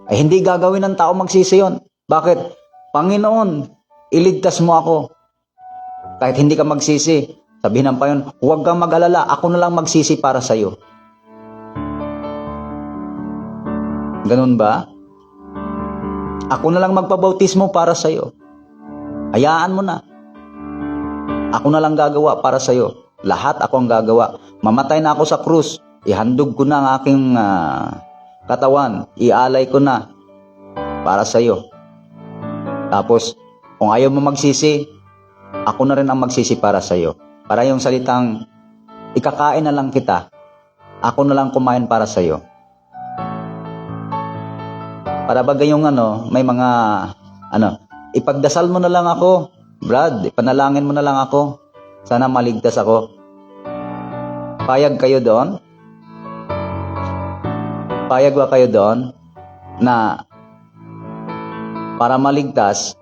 Ay hindi gagawin ng tao magsisi yon. Bakit? Panginoon, iligtas mo ako. Kahit hindi ka magsisi, Sabihin ng Panginoon, huwag kang mag-alala, ako na lang magsisi para sa'yo. Ganun ba? Ako na lang magpabautismo para sa'yo. Hayaan mo na. Ako na lang gagawa para sa'yo. Lahat ako ang gagawa. Mamatay na ako sa krus. Ihandog ko na ang aking katawan. Ialay ko na para sa'yo. Tapos, kung ayaw mo magsisi, ako na rin ang magsisi para sa'yo. Para yung salitang, ikakain na lang kita. Ako na lang kumain para sa'yo. Para bagay yung may mga, ipagdasal mo na lang ako, Brad, ipanalangin mo na lang ako. Sana maligtas ako. Payag kayo doon? Payag ba kayo doon na para maligtas,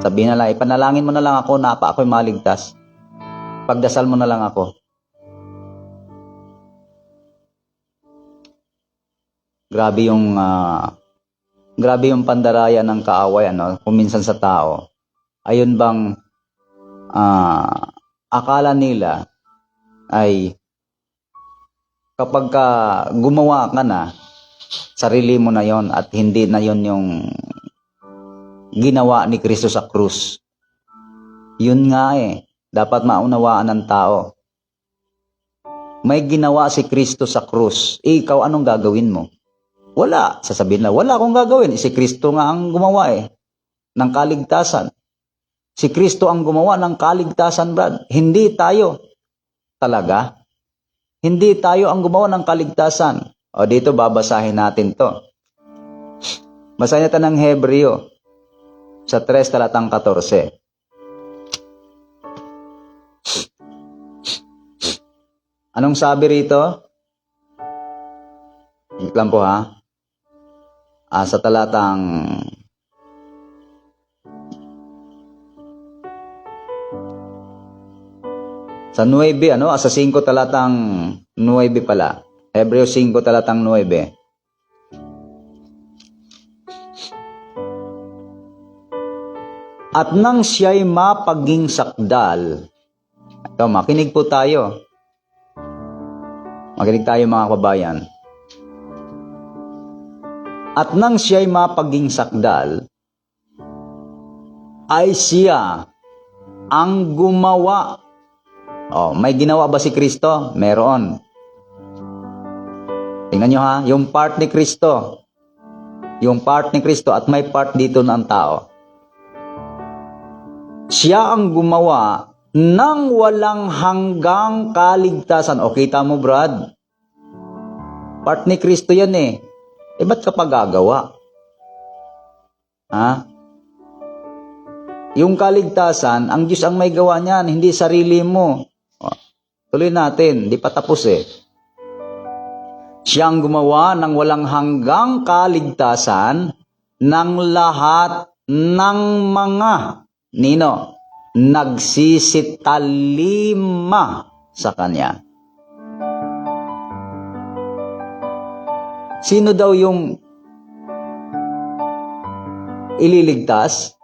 sabihin na lang, ipanalangin mo na lang ako na ako'y maligtas. Pagdasal mo na lang ako. Grabe yung pandaraya ng kaaway, kung minsan sa tao. Ayun bang akala nila ay kapag gumawa ka na, sarili mo na yon at hindi na yon yung ginawa ni Kristo sa krus. Yun nga dapat maunawaan ng tao. May ginawa si Kristo sa krus. Ikaw anong gagawin mo? Wala. Sasabihin na, wala akong gagawin. Si Kristo nga ang gumawa ng kaligtasan. Si Kristo ang gumawa ng kaligtasan, Brad. Hindi tayo. Talaga? Hindi tayo ang gumawa ng kaligtasan. O dito, babasahin natin to. Basahin natin ng Hebreo sa 3 talatang 14. Anong sabi rito? Wait lang po sa talatang sa 9, sa 5 talatang 9 pala. Hebreo 5 talatang 9. At nang siya'y mapaging sakdal. Ito, makinig po tayo. Makinig tayo mga kabayan. At nang siya'y mapaging sakdal, ay siya ang gumawa. May ginawa ba si Kristo? Meron. Tingnan nyo yung part ni Kristo. Yung part ni Kristo at may part dito ng tao. Siya ang gumawa ng walang hanggang kaligtasan. O kita mo, Brad? Part ni Kristo yan ba't ka pa gagawa? Yung kaligtasan, ang Diyos ang may gawa niyan, hindi sarili mo. Tuloy natin, di pa tapos Siya ang gumawa ng walang hanggang kaligtasan ng lahat ng mga nagsisitalima sa Kanya. Sino daw yung ililigtas?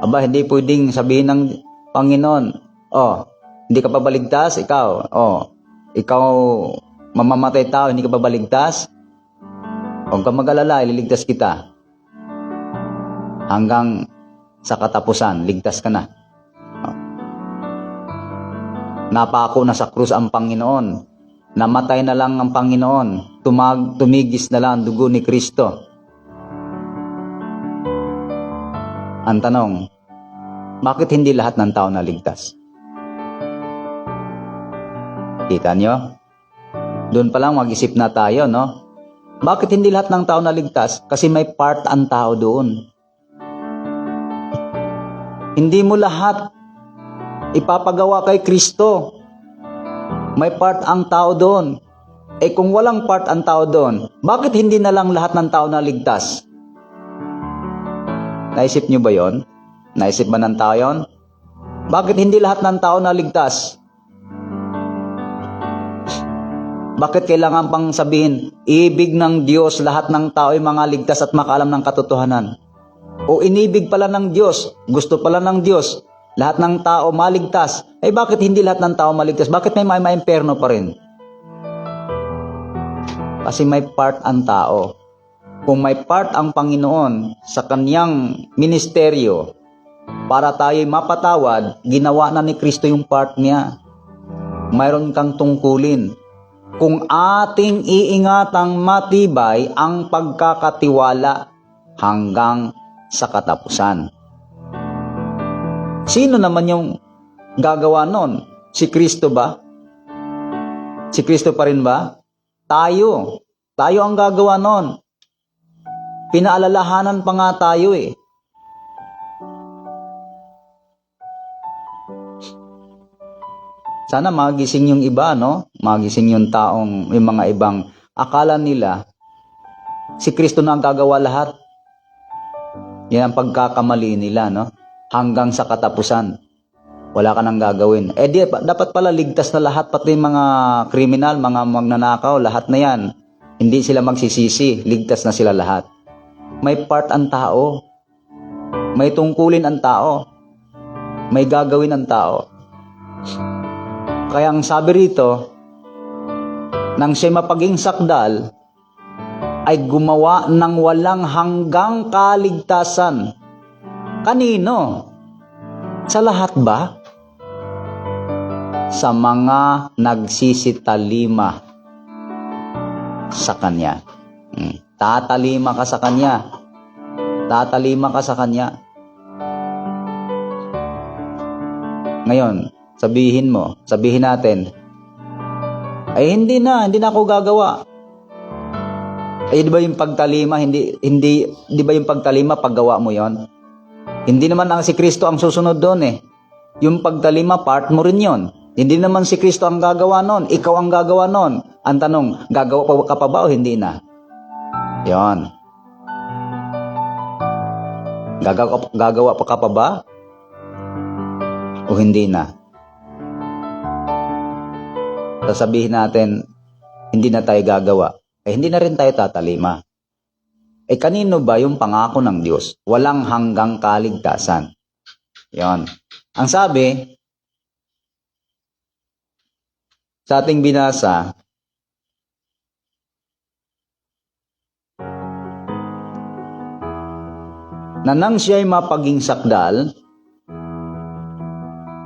Aba, hindi pwedeng sabihin ng Panginoon, hindi ka pa baligtas, ikaw, ikaw mamamatay tao, hindi ka pa baligtas? Huwag ka mag-alala, ililigtas kita. Hanggang sa katapusan, ligtas ka na. Napako na sa krus ang Panginoon. Namatay na lang ang Panginoon. Tumigis na lang ang dugo ni Kristo. Ang tanong, bakit hindi lahat ng tao naligtas? Kita nyo? Doon pa lang mag-isip na tayo, no? Bakit hindi lahat ng tao naligtas? Kasi may part ang tao doon. Hindi mo lahat ipapagawa kay Kristo. May part ang tao doon. Kung walang part ang tao doon, bakit hindi na lang lahat ng tao naligtas? Naisip nyo ba yon? Naisip ba ng tao yon? Bakit hindi lahat ng tao naligtas? Bakit kailangan pang sabihin, ibig ng Diyos, lahat ng tao ay mga ligtas at makaalam ng katotohanan? O inibig pala ng Diyos, gusto pala ng Diyos, Lahat ng tao maligtas. Eh bakit hindi lahat ng tao maligtas? Bakit may maimperno pa rin? Kasi may part ang tao. Kung may part ang Panginoon sa kanyang ministeryo para tayo'y mapatawad, ginawa na ni Kristo yung part niya. Mayroon kang tungkulin. Kung ating iingatang matibay ang pagkakatiwala hanggang sa katapusan. Sino naman yung gagawa nun? Si Kristo ba? Si Kristo pa rin ba? Tayo. Tayo ang gagawa nun. Pinaalalahanan pa nga tayo eh. Sana magising yung iba, no? Magising yung taong, yung mga ibang akala nila, si Kristo na ang gagawa lahat. Yan ang pagkakamali nila, no? Hanggang sa katapusan. Wala ka nang gagawin. Eh dapat pala ligtas na lahat, pati mga kriminal, mga magnanakaw, lahat na yan. Hindi sila magsisisi, ligtas na sila lahat. May part ang tao. May tungkulin ang tao. May gagawin ang tao. Kaya ang sabi rito, nang siya mapaging sakdal, ay gumawa ng walang hanggang kaligtasan. Kanino? Sa lahat ba? Sa mga nagsisitalima sa Kanya. Tatalima ka sa Kanya. Tatalima ka sa Kanya. Ngayon, sabihin natin, ay hindi na ako gagawa. Ay di ba yung pagtalima, di ba yung pagtalima paggawa mo yon? Hindi naman ang si Kristo ang susunod doon eh. Yung pagtalima, part mo rin yon. Hindi naman si Kristo ang gagawa nun, ikaw ang gagawa nun. Ang tanong, gagawa ka pa ba o hindi na? Yon. Gagawa pa ka pa ba? O hindi na? Sasabihin natin, hindi na tayo gagawa. Eh, hindi na rin tayo tatalima. Eh, kanino ba yung pangako ng Diyos? Walang hanggang kaligtasan. Yon. Ang sabi, sa ating binasa, na nang siya'y mapaging sakdal,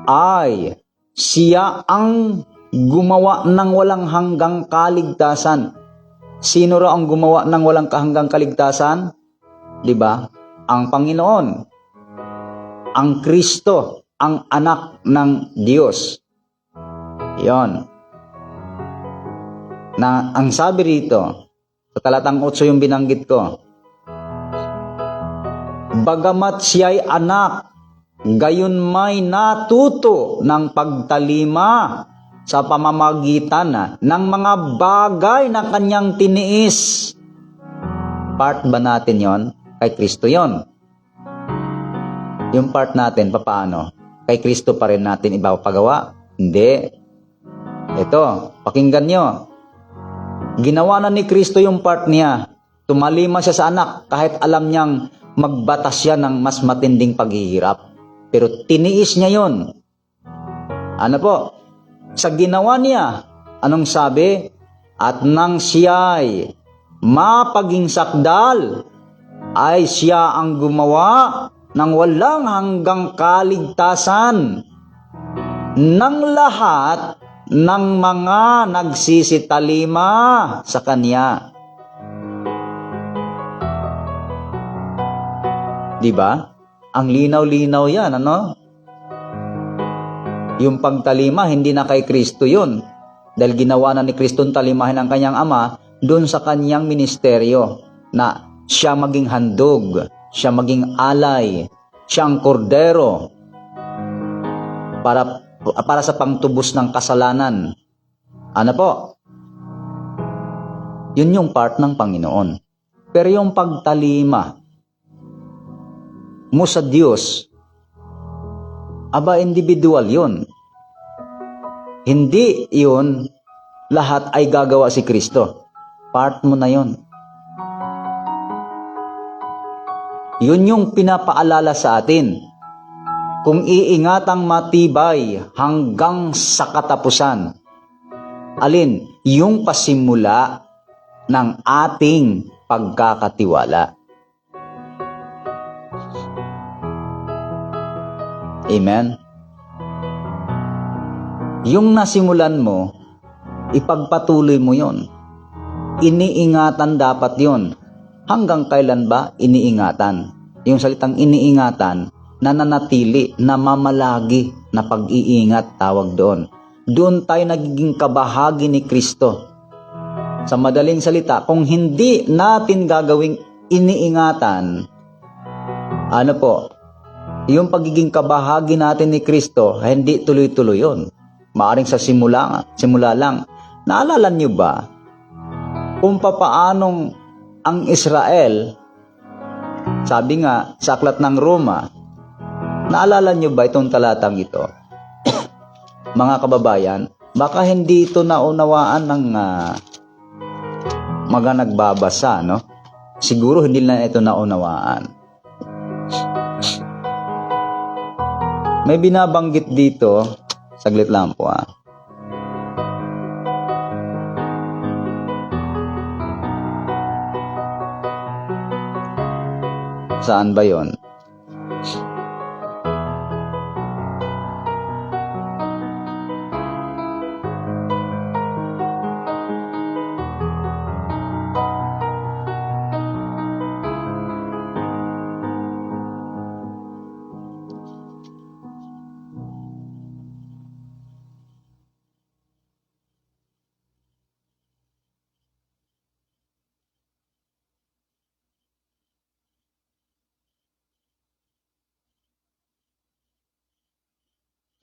ay siya ang gumawa ng walang hanggang kaligtasan. Sino raw ang gumawa ng walang hanggang kaligtasan? 'Di ba? Ang Panginoon. Ang Kristo, ang anak ng Diyos. 'Yon. Na ang sabi rito, sa talatang 8 yung binanggit ko. Bagamat siya'y anak, gayon may natuto ng pagtalima sa pamamagitan ng mga bagay na kanyang tiniis. Part ba natin yon? Kay Kristo yon. Yung part natin, paano? Kay Kristo pa rin natin ipapagawa? Hindi. Ito, pakinggan nyo. Ginawa na ni Kristo yung part niya. Tumalima siya sa anak kahit alam niyang magbatas siya ng mas matinding paghihirap. Pero tiniis niya yon. Ano po? Sa ginawa niya, anong sabi? At nang siya'y mapaging sakdal, ay siya ang gumawa ng walang hanggang kaligtasan ng lahat ng mga nagsisitalima sa Kanya. Diba? Ang linaw-linaw yan, ano? Yung pagtalima, hindi na kay Kristo yun. Dahil ginawa na ni Kristo talimahin ang kanyang ama doon sa kanyang ministeryo na siya maging handog, siya maging alay, siya ang kordero para sa pangtubos ng kasalanan. Ano po? Yun yung part ng Panginoon. Pero yung pagtalima mo sa Diyos, aba, individual yun. Hindi yun lahat ay gagawa si Kristo. Part mo na yun. Yun yung pinapaalala sa atin. kung iingatang matibay hanggang sa katapusan. Alin? Yung pasimula ng ating pagkakatiwala. Amen? Yung nasimulan mo, ipagpatuloy mo yon. Iniingatan dapat yon. Hanggang kailan ba iniingatan? Yung salitang iniingatan, nananatili, namamalagi na pag-iingat, tawag doon. Doon tayo nagiging kabahagi ni Kristo. Sa madaling salita, kung hindi natin gagawing iniingatan, ano po, yung pagiging kabahagi natin ni Kristo, hindi tuloy-tuloy yun. Maaring sa simula lang. Naalala niyo ba kung papaanong ang Israel, sabi nga sa Aklat ng Roma, naalala niyo ba itong talatang ito? Mga kababayan, baka hindi ito naunawaan ng mga nagbabasa, no? Siguro hindi na ito naunawaan. May binabanggit dito, saglit lang po Saan ba yon?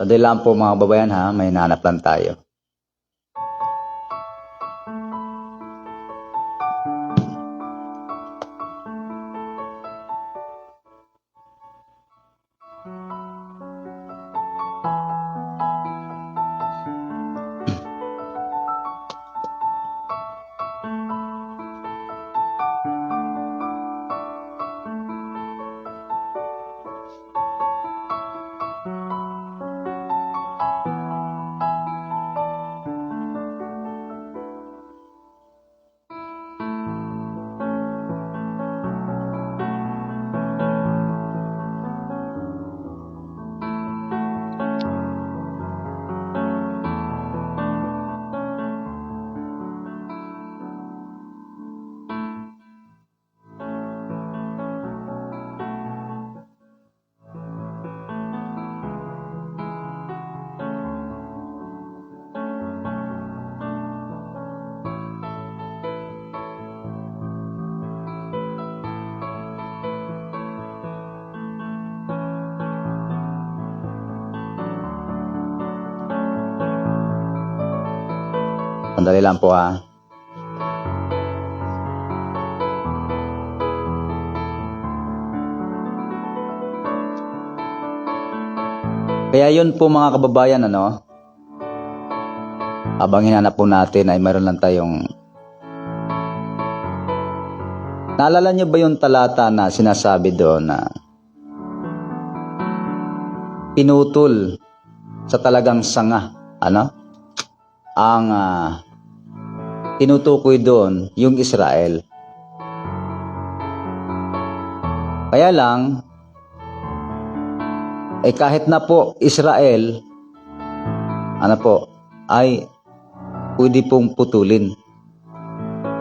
Sandali lang po mga kababayan may nahanap lang tayo. Sandali lang po Kaya yun po mga kababayan, habang hinanap po natin ay mayroon lang tayong, naalala niyo ba yung talata na sinasabi doon na pinutol sa talagang sanga, ang tinutukoy doon yung Israel. Kaya lang, kahit na po Israel, ay pwede pong putulin.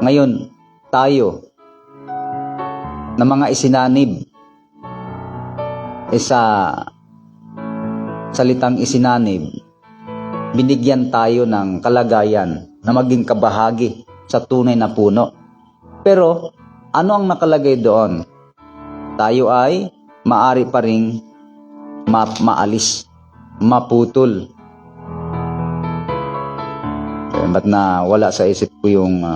Ngayon, tayo, na mga isinanib, sa salitang isinanib, binigyan tayo ng kalagayan na maging kabahagi sa tunay na puno. Pero, ano ang nakalagay doon? Tayo ay maari pa ring maalis, maputol. Ba't na wala sa isip ko yung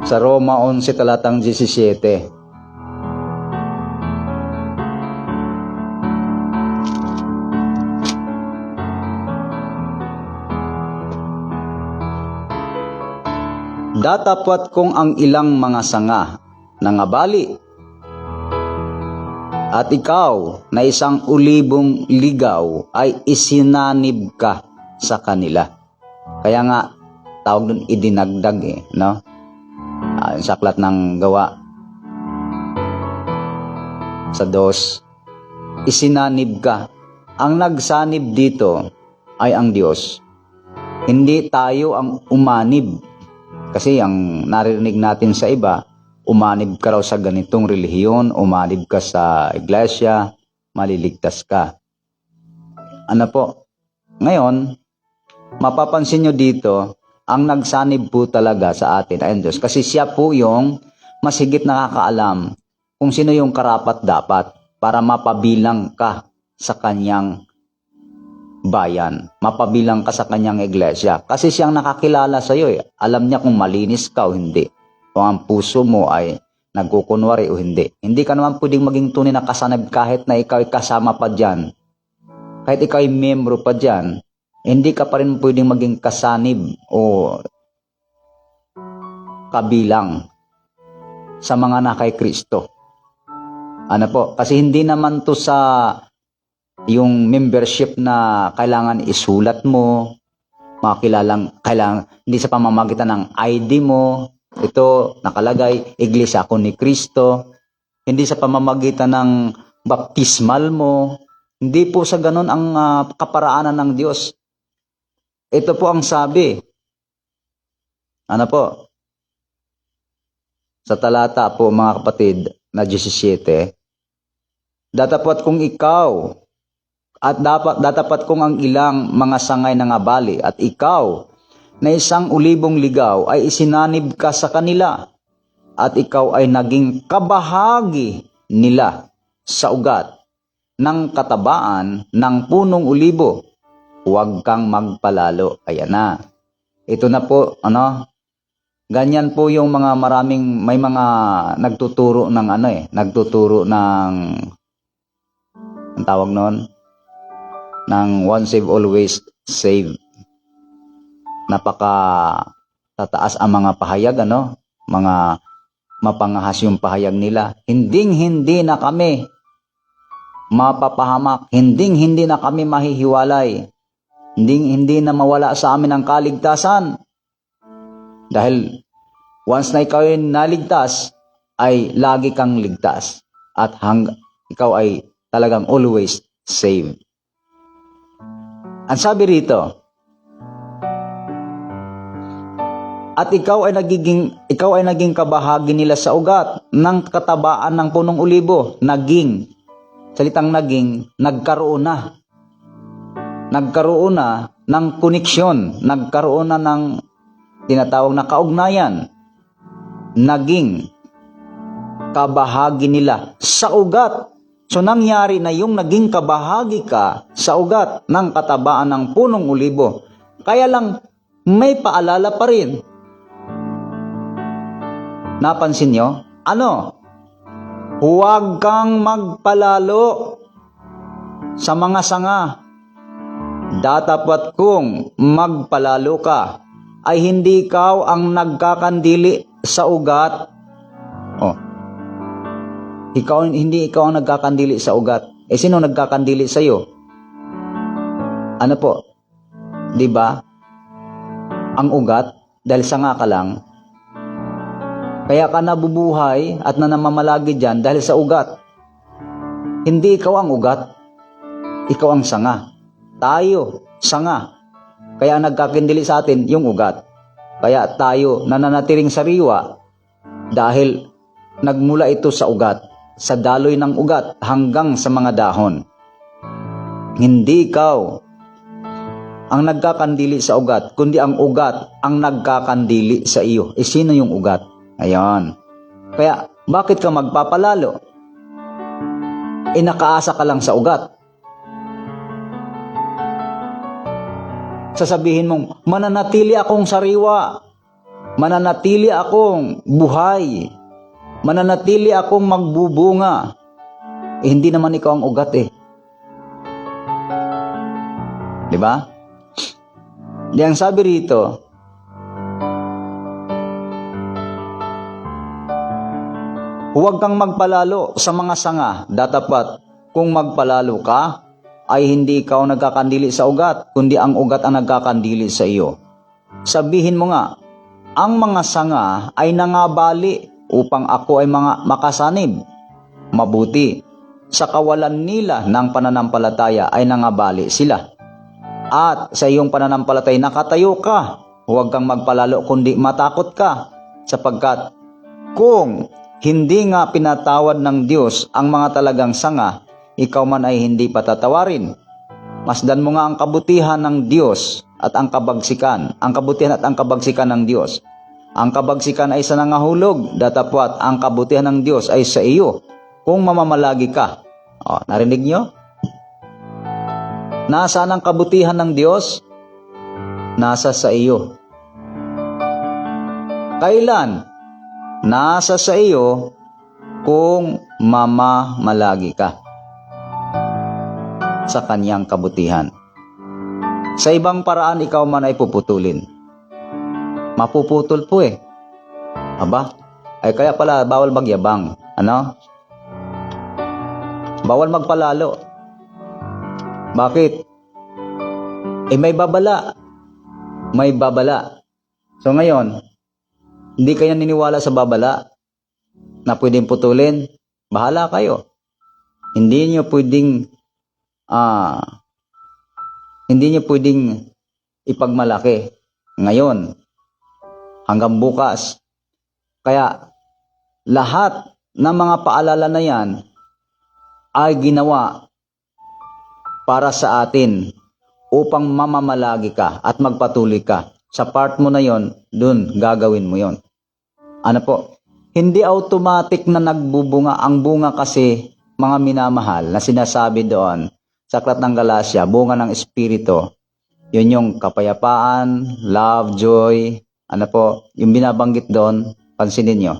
sa Roma 11 talatang 17. Datapwat kung ang ilang mga sanga nangabali, at ikaw na isang ulibong ligaw ay isinanib ka sa kanila. Kaya nga, tawag dun idinagdag no? Sa aklat ng Gawa sa 2, isinanib ka. Ang nagsanib dito ay ang Diyos. Hindi tayo ang umanib. Kasi ang naririnig natin sa iba, umanib ka raw sa ganitong relihiyon, umanib ka sa iglesia, maliligtas ka. Ano po? Ngayon, mapapansin nyo dito, ang nagsanib po talaga sa atin ay ang Diyos. Kasi siya po yung mas higit nakakaalam kung sino yung karapat dapat para mapabilang ka sa kanyang bayan. Mapabilang ka sa kanyang iglesia. Kasi siyang nakakilala sa iyo. Alam niya kung malinis ka o hindi. Kung ang puso mo ay nagkukunwari o hindi. Hindi ka naman pwedeng maging tunay na kasanib kahit na ikaw ay kasama pa dyan. Kahit ikaw ay membro pa dyan, hindi ka pa rin pwedeng maging kasanib o kabilang sa mga na kay Kristo. Ano po? Kasi hindi naman to sa yung membership na kailangan isulat mo, kailangan, hindi sa pamamagitan ng ID mo, ito nakalagay, Iglesia ako ni Kristo, hindi sa pamamagitan ng baptismal mo, hindi po sa ganun ang kaparaanan ng Diyos. Ito po ang sabi. Ano po? Sa talata po mga kapatid na 17, datapat kung ikaw at datapat kung ang ilang mga sangay nangabali at ikaw na isang ulibong ligaw ay isinanib ka sa kanila at ikaw ay naging kabahagi nila sa ugat ng katabaan ng punong ulibo. Huwag kang magpalalo. Ayan na. Ito na po, ganyan po yung mga may mga nagtuturo ng nagtuturo ng, ang tawag noon, ng once save, always save. Napaka tataas ang mga pahayag, mga mapangahas yung pahayag nila. Hindi na kami mapapahamak, hindi na kami mahihiwalay, hindi na mawala sa amin ang kaligtasan. Dahil once na ikaw ay naligtas, ay lagi kang ligtas. At ikaw ay talagang always saved. Ang sabi rito, at ikaw ay naging kabahagi nila sa ugat ng katabaan ng punong ulibo. Salitang naging, nagkaroon na. Nagkaroon na ng koneksyon, nagkaroon na ng tinatawag na kaugnayan. Naging kabahagi nila sa ugat. So nangyari na yung naging kabahagi ka sa ugat ng katabaan ng punong ulibo. Kaya lang may paalala pa rin. Napansin nyo? Huwag kang magpalalo sa mga sanga. Datapat kung magpalalo ka, ay hindi ikaw ang nagkakandili sa ugat. Hindi ikaw ang nagkakandili sa ugat. Sino nagkakandili sa iyo? Ano po? 'Di ba? Ang ugat, dahil sanga ka lang, kaya ka nabubuhay at nanamamalagi dyan dahil sa ugat. Hindi ikaw ang ugat. Ikaw ang sanga. Tayo, sanga. Kaya nagkakindili sa atin yung ugat. Kaya tayo nananatiling sariwa dahil nagmula ito sa ugat, sa daloy ng ugat hanggang sa mga dahon. Hindi ikaw ang nagkakandili sa ugat, kundi ang ugat ang nagkakandili sa iyo. Sino yung ugat? Ayan. Kaya, bakit ka magpapalalo? Nakaasa ka lang sa ugat. Sasabihin mong, mananatili akong sariwa. Mananatili akong buhay. Mananatili akong magbubunga. Hindi naman ikaw ang ugat Diba? Di ang sabi rito, Huwag kang magpalalo sa mga sanga, datapat kung magpalalo ka, ay hindi ikaw nagkakandili sa ugat, kundi ang ugat ang nagkakandili sa iyo. Sabihin mo nga, ang mga sanga ay nangabali upang ako ay mga makasanib. Mabuti, sa kawalan nila ng pananampalataya ay nangabali sila. At sa iyong pananampalataya nakatayo ka, huwag kang magpalalo kundi matakot ka, sapagkat kung hindi nga pinatawad ng Diyos ang mga talagang sanga, ikaw man ay hindi patatawarin. Masdan mo nga ang kabutihan ng Diyos at ang kabagsikan. Ang kabutihan at ang kabagsikan ng Diyos. Ang kabagsikan ay sa nangahulog, datapwat ang kabutihan ng Diyos ay sa iyo kung mamamalagi ka. O, narinig nyo? Nasaan ang kabutihan ng Diyos? Nasa sa iyo. Kailan? Nasa sa iyo kung mamamalagi ka sa kanyang kabutihan. Sa ibang paraan, ikaw man ay puputulin. Mapuputol po eh. Aba, ay kaya pala bawal magyabang. Ano? Bawal magpalalo. Bakit? Eh may babala. May babala. So ngayon, hindi kayo niniwala sa babala na pwedeng putulin? Bahala kayo. Hindi nyo pwedeng ipagmalaki ngayon hanggang bukas. Kaya lahat ng mga paalala na yan ay ginawa para sa atin upang mamamalagi ka at magpatuloy ka. Sa part mo na yon, dun gagawin mo yon. Ano po? Hindi automatic na nagbubunga. Ang bunga kasi, mga minamahal, na sinasabi doon sa Aklat ng Galasya, bunga ng Espiritu, yun yung kapayapaan, love, joy, ano po, yung binabanggit doon, pansinin nyo.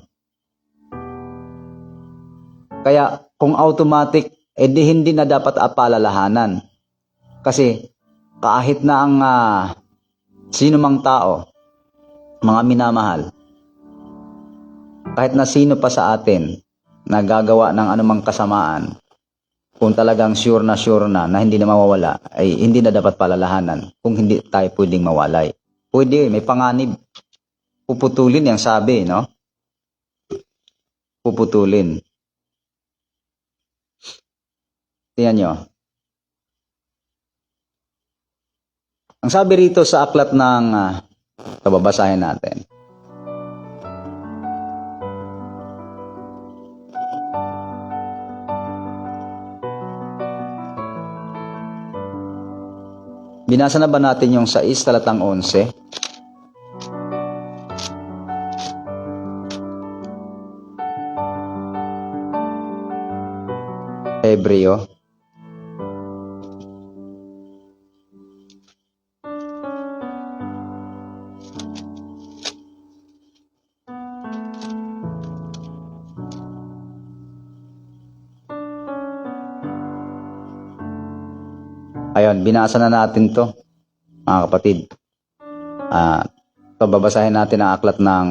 Kaya, kung automatic, edi hindi na dapat apalalahanan. Kasi, kahit na ang sino mang tao, mga minamahal, kahit na sino pa sa atin, na gagawa ng anumang kasamaan, kung talagang sure na hindi na mawawala, ay hindi na dapat palalahanan kung hindi tayo pwedeng mawalay. Pwede, may panganib. Puputulin yung sabi, no? Puputulin. Tingnan nyo. Ang sabi rito sa aklat ng babasahin natin. Binasa na ba natin yung 6 talatang 11? Hebreo. Ayun, binasa na natin to, mga kapatid. Babasahin natin ang aklat ng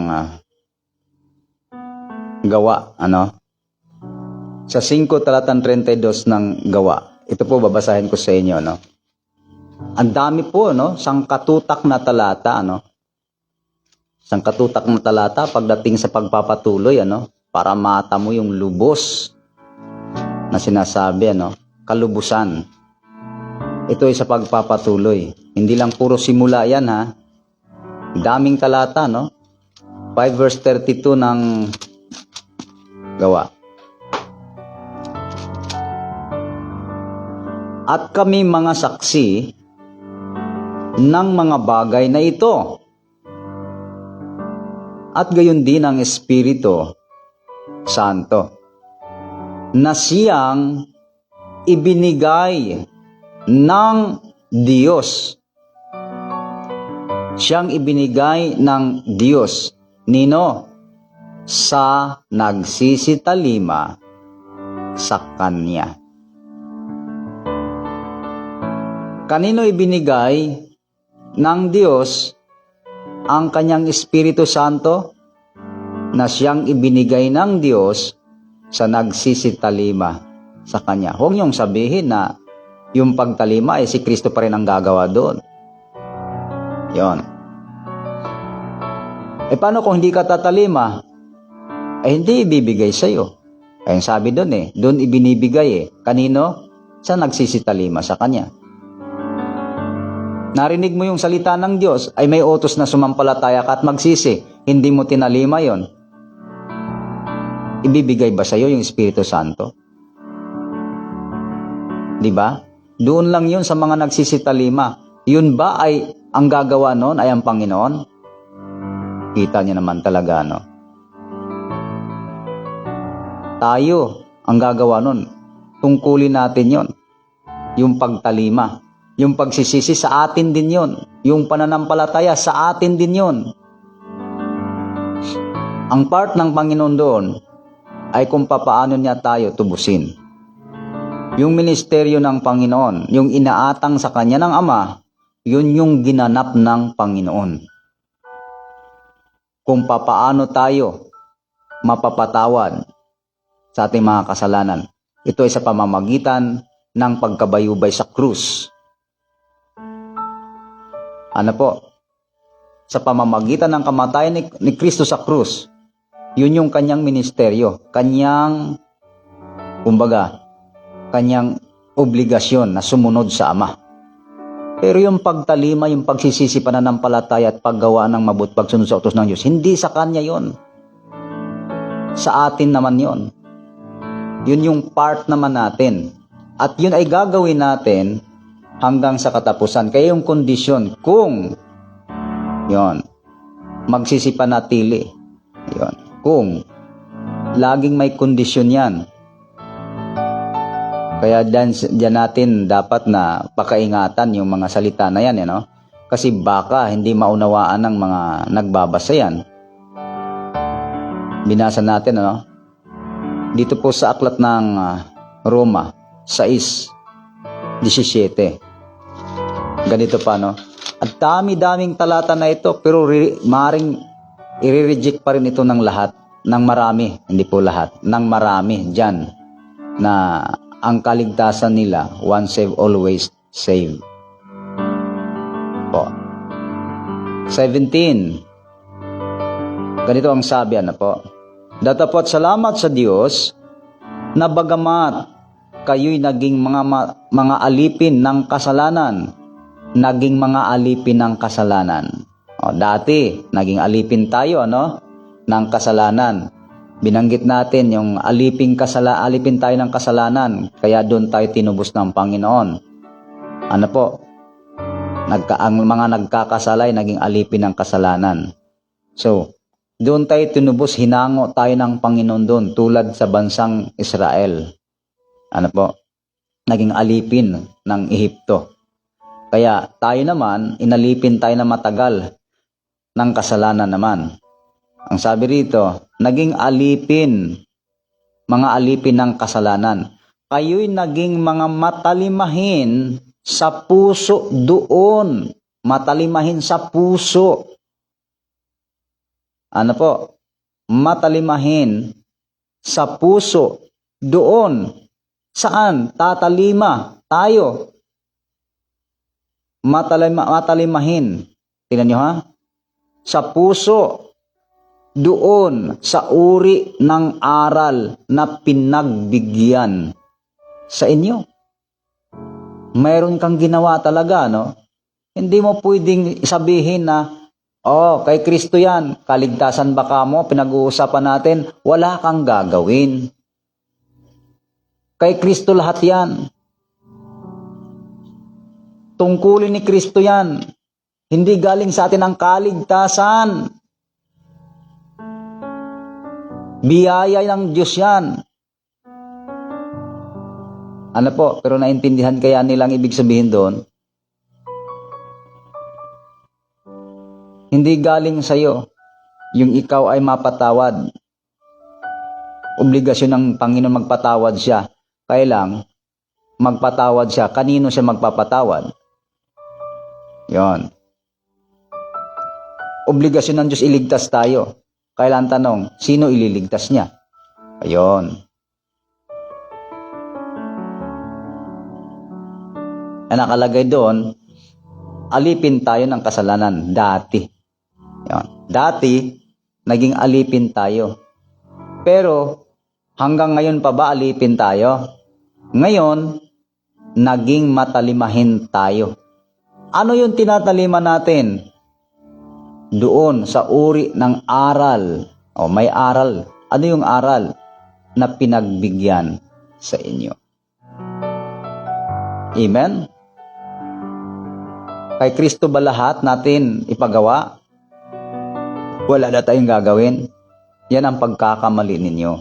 Gawa, ano? Sa 5 talatang 32 ng Gawa. Ito po babasahin ko sa inyo, no? Ang dami po, no? Sangkatutak na talata, ano? Sangkatutak na talata pagdating sa pagpapatuloy, ano? Para mata mo yung lubos na sinasabi, ano? Kalubusan. Ito ay sa pagpapatuloy. Hindi lang puro simula yan, ha? Daming talata, no? 5 verse 32 ng Gawa. At kami mga saksi ng mga bagay na ito. At gayon din ang Espiritu Santo na siyang ibinigay ng Diyos. Siyang ibinigay ng Diyos. Nino? Sa nagsisitalima sa Kanya. Kanino ibinigay ng Diyos ang Kanyang Espiritu Santo? Na siyang ibinigay ng Diyos sa nagsisitalima sa Kanya. Huwag niyong sabihin na yung pagtalima ay si Kristo pa rin ang gagawa doon. Yon. Paano kung hindi ka tatalima? Hindi ibibigay sa'yo. Kaya sabi doon doon ibinibigay Kanino? Sa nagsisitalima sa Kanya. Narinig mo yung salita ng Diyos, ay may utos na sumampalataya ka at magsisi. Hindi mo tinalima yon. Ibibigay ba sa'yo yung Espiritu Santo? Di ba? Doon lang yun sa mga nagsisitalima. Yun ba ay ang gagawa noon ay ang Panginoon? Kita niya naman talaga, no? Tayo ang gagawa nun. Tungkulin natin yon. Yung pagtalima. Yung pagsisisi sa atin din yon. Yung pananampalataya sa atin din yon. Ang part ng Panginoon doon ay kung papaano niya tayo tubusin. Yung ministeryo ng Panginoon, yung inaatang sa Kanya ng Ama, yun yung ginanap ng Panginoon. Kung papaano tayo mapapatawad sa ating mga kasalanan. Ito ay sa pamamagitan ng pagkabayubay sa krus. Ano po? Sa pamamagitan ng kamatayan ni Kristo sa krus, yun yung kanyang ministeryo, kanyang obligasyon na sumunod sa Ama. Pero yung pagtalima, yung pagsisisi, pananampalataya at paggawa ng mabuti, pagsunod sa utos ng Diyos, hindi sa Kanya yon. Sa atin naman yon. Yun yung part naman natin. At yun ay gagawin natin hanggang sa katapusan. Kaya yung kondisyon, kung yon, magsisipanatili, yon, kung laging may kondisyon yan. Kaya dyan natin dapat na pakaingatan yung mga salita na yan, no? Kasi baka hindi maunawaan ng mga nagbabasa yan. Binasa natin, ano? Dito po sa aklat ng Roma 6:17. Ganito pa, no? At dami-daming talata na ito, pero maring i-reject pa rin ito ng lahat, ng marami, hindi po lahat, ng marami dyan, na ang kaligtasan nila, once saved, always saved. Po. 17. Ganito ang sabi, ano po? Datapot salamat sa Diyos na bagamat kayo'y naging mga alipin ng kasalanan. Naging mga alipin ng kasalanan. Dati, naging alipin tayo, ano? Ng kasalanan. Binanggit natin yung alipin tayo ng kasalanan. Kaya doon tayo tinubos ng Panginoon. Ano po? Ang mga nagkakasalay, naging alipin ng kasalanan. So, doon tayo tinubos, hinango tayo ng Panginoon doon, tulad sa bansang Israel. Ano po? Naging alipin ng Ehipto. Kaya tayo naman, inalipin tayo na matagal ng kasalanan naman. Ang sabi rito, naging alipin, mga alipin ng kasalanan. Kayo'y naging mga matalimahin sa puso doon. Matalimahin sa puso. Ano po? Matalimahin sa puso doon. Saan? Tatalima tayo. Matalimahin. Tingnan nyo, ha? Sa puso doon sa uri ng aral na pinagbigyan sa inyo. Mayroon kang ginawa talaga, no? Hindi mo pwedeng sabihin na, kay Kristo yan, kaligtasan baka mo, pinag-uusapan natin, wala kang gagawin. Kay Kristo lahat yan. Tungkulin ni Kristo yan. Hindi galing sa atin ang kaligtasan. Biyaya ng Diyos yan. Ano po, pero naintindihan kaya nilang ibig sabihin doon? Hindi galing sa iyo yung ikaw ay mapatawad. Obligasyon ng Panginoon magpatawad siya. Kailang magpatawad siya. Kanino siya magpapatawad? Yon. Obligasyon ng Diyos iligtas tayo. Kailan tanong, sino ililigtas niya? Ayon. nakalagay doon, alipin tayo ng kasalanan dati. Yan. Dati, naging alipin tayo. Pero, hanggang ngayon pa ba alipin tayo? Ngayon, naging matalimahin tayo. Ano yung tinataliman natin? Doon sa uri ng aral. O, may aral. Ano yung aral na pinagbigyan sa inyo? Amen? Kay Kristo ba lahat natin ipagawa? Wala na tayong gagawin. Yan ang pagkakamali ninyo.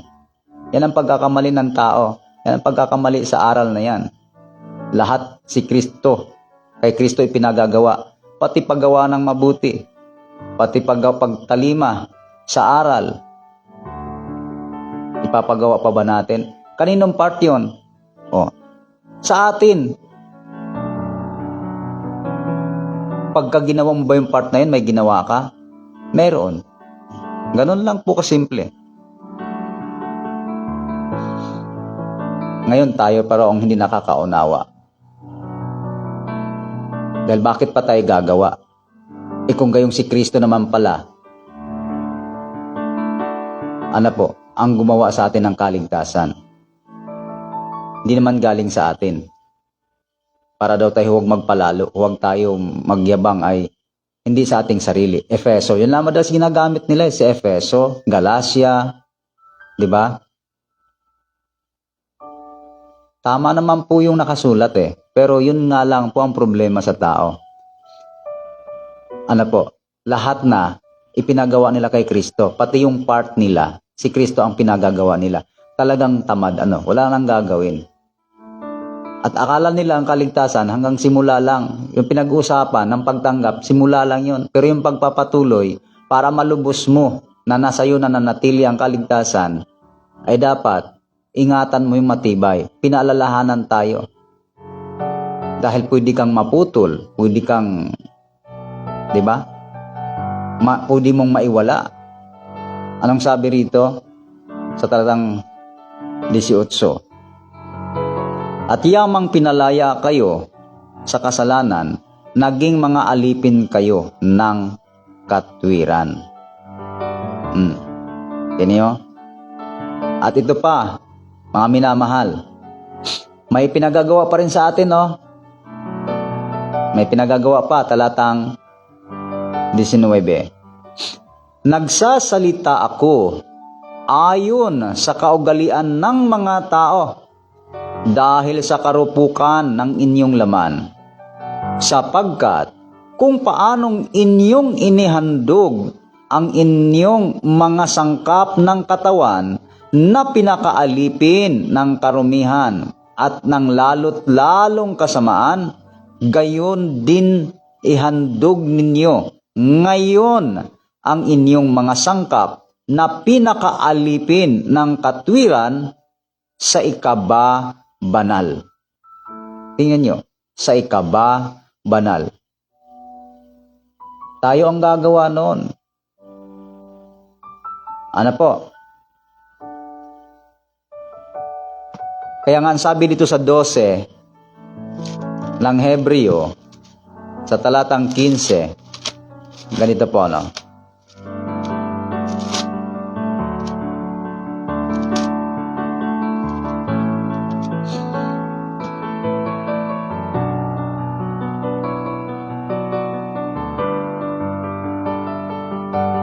Yan ang pagkakamali ng tao. Yan ang pagkakamali sa aral na yan. Lahat si Kristo. Kay Kristo ipinagagawa. Pati paggawa ng mabuti. Pati pagtalima sa aral. Ipapagawa pa ba natin? Kaninong part yun? O, sa atin. Pagka ginawa mo ba yung part na yun, may ginawa ka? Meron. Ganun lang po kasimple. Ngayon tayo parang hindi nakakaunawa. Dahil bakit pa tayo gagawa? Kung gayong si Kristo naman pala, ano po, ang gumawa sa atin ng kaligtasan. Hindi naman galing sa atin. Para daw tayo huwag magpalalo, huwag tayo magyabang ay hindi sa ating sarili. Efeso, yun lamang daw ginagamit nila si Efeso, Galacia, di ba? Tama naman po yung nakasulat pero yun nga lang po ang problema sa tao. Ano po, lahat na ipinagawa nila kay Kristo, pati yung part nila, si Kristo ang pinagagawa nila. Talagang tamad, wala nang gagawin. At akala nila ang kaligtasan hanggang simula lang. Yung pinag-uusapan ng pagtanggap, simula lang yun. Pero yung pagpapatuloy, para malubos mo na nasa iyo na nanatili ang kaligtasan, ay dapat ingatan mo yung matibay. Pinaalalahanan tayo. Dahil pwede kang maputol, pwede kang, di ba? Pwede mong maiwala. Anong sabi rito? Sa talatang 18. At yamang pinalaya kayo sa kasalanan, naging mga alipin kayo ng katwiran. Tinyo? At ito pa, mga minamahal, may pinagagawa pa rin sa atin, May pinagagawa pa, talatang 19. Nagsasalita ako ayon sa kaugalian ng mga tao, dahil sa karupukan ng inyong laman, sapagkat kung paanong inyong inihandog ang inyong mga sangkap ng katawan na pinakaalipin ng karumihan at ng lalo't lalong kasamaan, gayon din ihandog ninyo ngayon ang inyong mga sangkap na pinakaalipin ng katwiran sa ikaba-banal. Tingnan nyo, sa ikaba-banal. Tayo ang gagawa noon. Ano po? Kaya nga sabi dito sa 12 ng Hebreo, sa talatang 15, ganito po,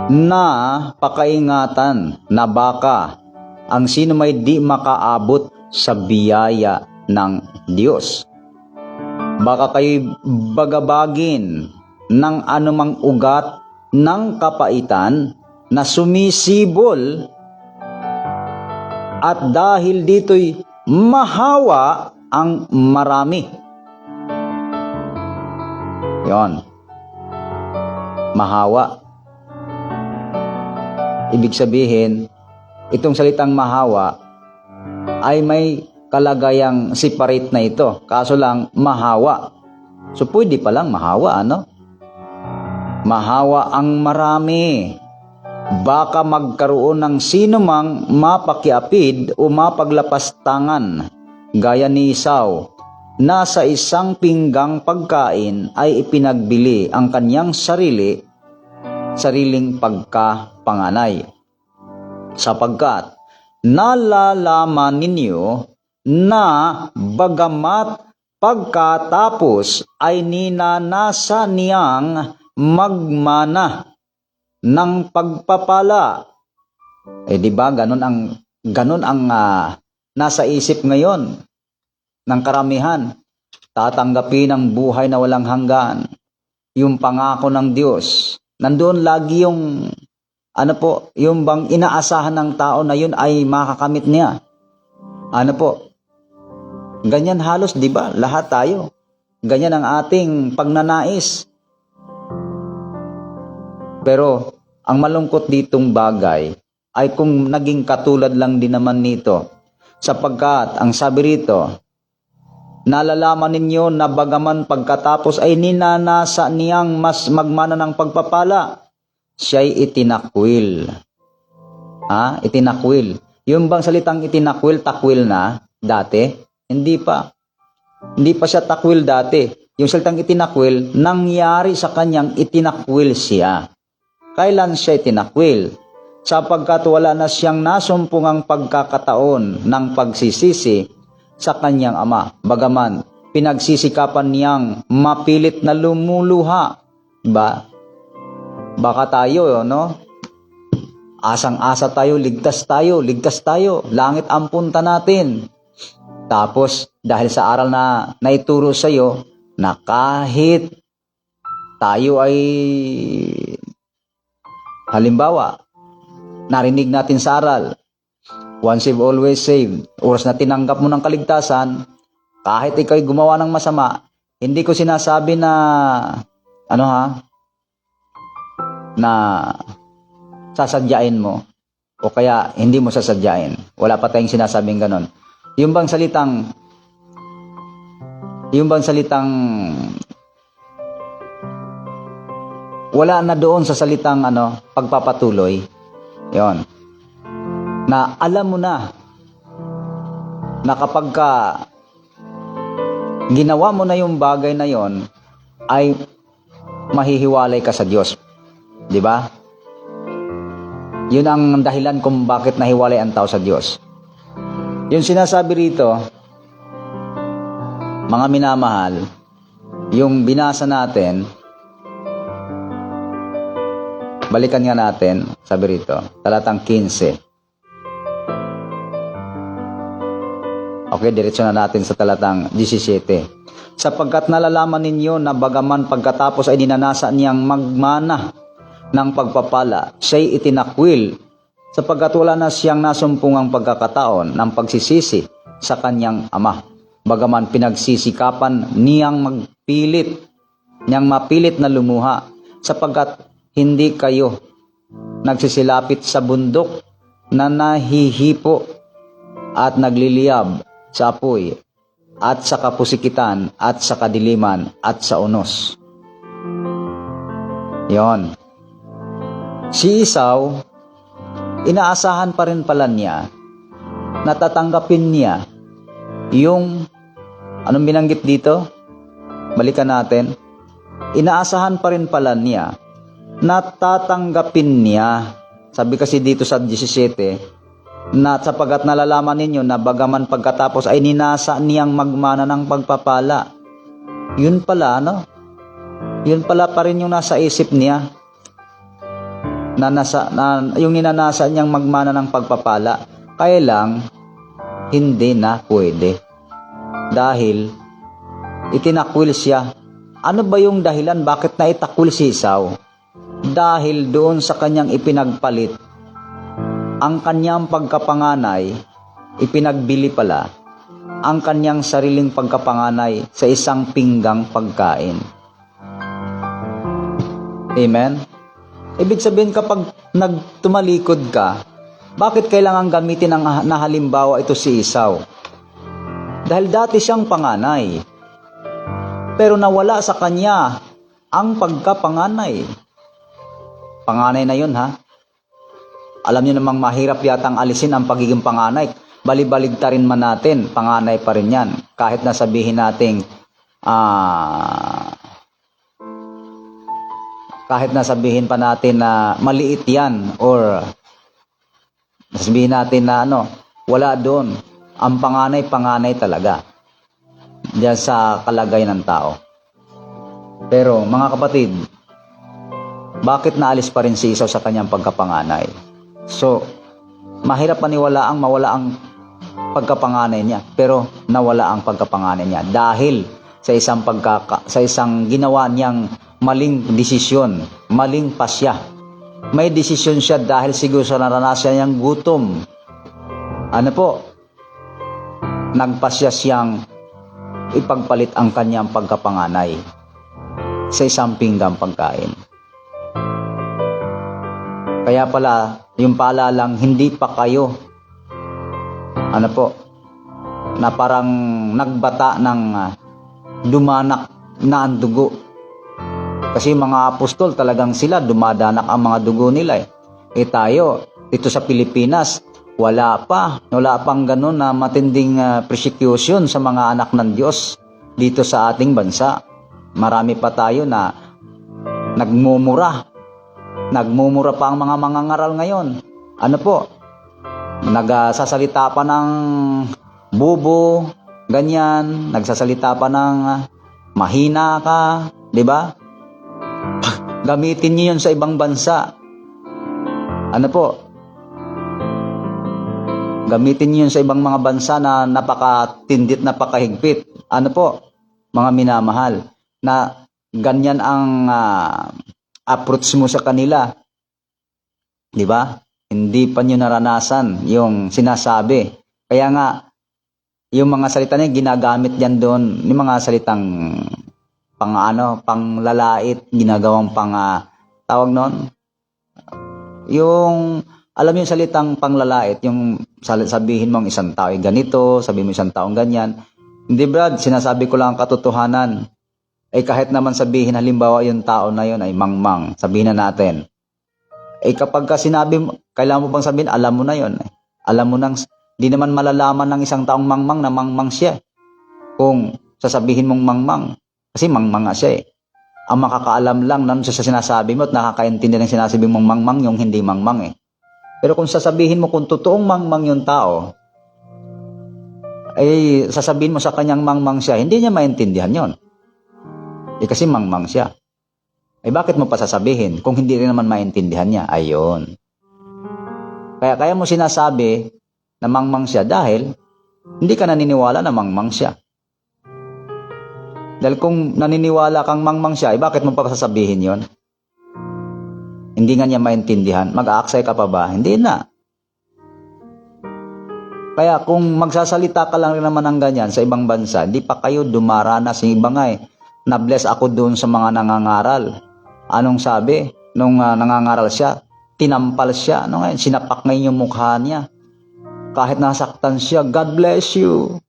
na pakaingatan na baka ang sino may di makaabot sa biyaya ng Diyos. Baka kayo'y bagabagin ng anumang ugat ng kapaitan na sumisibol, at dahil dito'y mahawa ang marami. Yon. Mahawa. Ibig sabihin, itong salitang mahawa ay may kalagayang separate na ito. Kaso lang, mahawa. So, pwede palang mahawa, Mahawa ang marami. Baka magkaroon ng sinumang mapakiapid o mapaglapastangan, gaya ni Esau, na sa isang pinggang pagkain ay ipinagbili ang kanyang sariling pagkapanganay. Sapagkat nalalaman ninyo na bagamat pagkatapos ay ninanasa niyang magmana ng pagpapala. Di ba ganun ang nasa isip ngayon ng karamihan. Tatanggapin ang buhay na walang hanggan, yung pangako ng Diyos. Nandoon lagi yung yung bang inaasahan ng tao na yun ay makakamit niya. Ganyan halos, di ba? Lahat tayo. Ganyan ang ating pagnanais. Pero ang malungkot ditong bagay ay kung naging katulad lang din naman nito. Sapagkat ang sabi rito, nalalaman ninyo na bagaman pagkatapos ay ninanasa niyang mas magmana ng pagpapala, siya'y itinakwil. Itinakwil. Yung bang salitang itinakwil, takwil na dati? Hindi pa. Hindi pa siya takwil dati. Yung salitang itinakwil, nangyari sa kanyang itinakwil siya. Kailan siya itinakwil? Sapagkat wala na siyang nasumpungang pagkakataon ng pagsisisi sa kanyang ama. Bagaman, pinagsisikapan niyang mapilit na lumuluha. Baka tayo, asang-asa tayo, ligtas tayo, langit ang punta natin. Tapos, dahil sa aral na naituro sa iyo, na kahit tayo ay, halimbawa, narinig natin sa aral, once saved, always saved. Oras na tinanggap mo ng kaligtasan, kahit ikaw'y gumawa ng masama, hindi ko sinasabi na, na sasadyain mo, o kaya hindi mo sasadyain. Wala pa tayong sinasabing ganon. Yung bang salitang wala na doon sa salitang pagpapatuloy. Yon. Na alam mo na kapag ginawa mo na yung bagay na yon, ay mahihiwalay ka sa Diyos. Di ba? Yun ang dahilan kung bakit nahiwalay ang tao sa Diyos. Yung sinasabi rito, mga minamahal, yung binasa natin, balikan nga natin, sabi rito, talatang 15. Okay, diretso na natin sa talatang 17. Sapagkat nalalaman ninyo na bagaman pagkatapos ay dinanasa niyang magmana ng pagpapala, siya'y itinakwil, sapagkat wala na siyang nasumpungang pagkakataon ng pagsisisi sa kanyang ama. Bagaman pinagsisikapan niyang mapilit na lumuha, sapagkat hindi kayo nagsisilapit sa bundok na nahihipo at nagliliyab sa apoy at sa kapusikitan at sa kadiliman at sa unos. Yon. Si Esau, inaasahan pa rin pala niya, natatanggapin niya yung, anong binanggit dito? Balikan natin. Inaasahan pa rin pala niya, natatanggapin niya. Sabi kasi dito sa 17, na sapagkat nalalaman ninyo na bagaman pagkatapos ay ninasa niyang magmana ng pagpapala. Yun pala, Yun pala pa rin yung nasa isip niya. Yung ninanasa niyang magmana ng pagpapala, kaya lang hindi na pwede dahil itinakwil siya. Ano ba yung dahilan bakit na itakwil si Esau? Dahil doon sa kanyang ipinagpalit ang kanyang pagkapanganay, ipinagbili pala ang kanyang sariling pagkapanganay sa isang pinggang pagkain. Amen? Ibig sabihin, kapag nagtumalikod ka, bakit kailangan gamitin na halimbawa ito si Esau? Dahil dati siyang panganay, pero nawala sa kanya ang pagkapanganay. Panganay na yun, ha? Alam niyo namang mahirap yatang alisin ang pagiging panganay. balibaligtarin man natin, panganay pa rin yan. Kahit na sabihin nating kahit na sabihin pa natin na maliit yan, or sabihin natin na wala doon. Ang panganay talaga diyan sa kalagayan ng tao. Pero mga kapatid, bakit naalis pa rin si Esau sa kanyang pagkapanganay? So, mahirap maniwalaang mawala ang pagkapanganay niya, pero nawala ang pagkapanganay niya dahil sa isang ginawa niyang maling desisyon, maling pasya. May desisyon siya dahil siguro sa naranasan niyang gutom. Nagpasya siyang ipagpalit ang kanyang pagkapanganay sa isang pinggang pagkain. Kaya pala, yung paalalang hindi pa kayo na parang nagbata ng dumanak na ang dugo. Kasi mga apostol talagang sila dumadanak ang mga dugo nila tayo dito sa Pilipinas wala pang ganun na matinding persecution sa mga anak ng Diyos dito sa ating bansa. Marami pa tayo na nagmumura pa ang mga mangangaral ngayon. Nagsasalita pa ng bubo, ganyan, nagsasalita pa ng mahina ka, di ba? Gamitin niyo yun sa ibang bansa. Gamitin niyo yun sa ibang mga bansa na napakatindit, napakahigpit. Mga minamahal, na ganyan ang approach mo sa kanila. Di ba? Hindi pa niyo naranasan yung sinasabi. Kaya nga, yung mga salita niya, ginagamit yan doon, yung mga salitang panglalait, ginagawang tawag noon. Yung, alam yung salitang panglalait, yung sabihin mong isang tao ay ganito, sabihin mo isang taong ganyan. Hindi Brad, sinasabi ko lang ang katotohanan. Kahit naman sabihin, halimbawa yung tao na yun ay mangmang, sabihin na natin. Kapag ka sinabi mo, kailangan mo bang sabihin, alam mo na yun. Alam mo nang, di naman malalaman ng isang taong mangmang na mangmang siya. Kung sasabihin mong mangmang, kasi mangmang nga siya Ang makakaalam lang ng sa sinasabi mo at nakakaintindi ng sinasabi mong mangmang yung hindi mangmang Pero kung sasabihin mo kung totoong mangmang yung tao, sasabihin mo sa kanyang mangmang siya, hindi niya maintindihan yon. Kasi mangmang siya. Bakit mo pa sasabihin kung hindi rin naman maintindihan niya? Ayun. Kaya mo sinasabi na mangmang siya dahil hindi ka naniniwala na mangmang siya. Dahil kung naniniwala kang mangmang siya, bakit mo pa sasabihin yon? Hindi nga niya maintindihan. Mag-aaksay ka pa ba? Hindi na. Kaya kung magsasalita ka lang rin naman ng ganyan sa ibang bansa, hindi pa kayo dumaranas. Yung iba nga na-bless ako doon sa mga nangangaral. Anong sabi? Nung nangangaral siya, tinampal siya. Sinapak ngayon yung mukha niya. Kahit nasaktan siya, God bless you.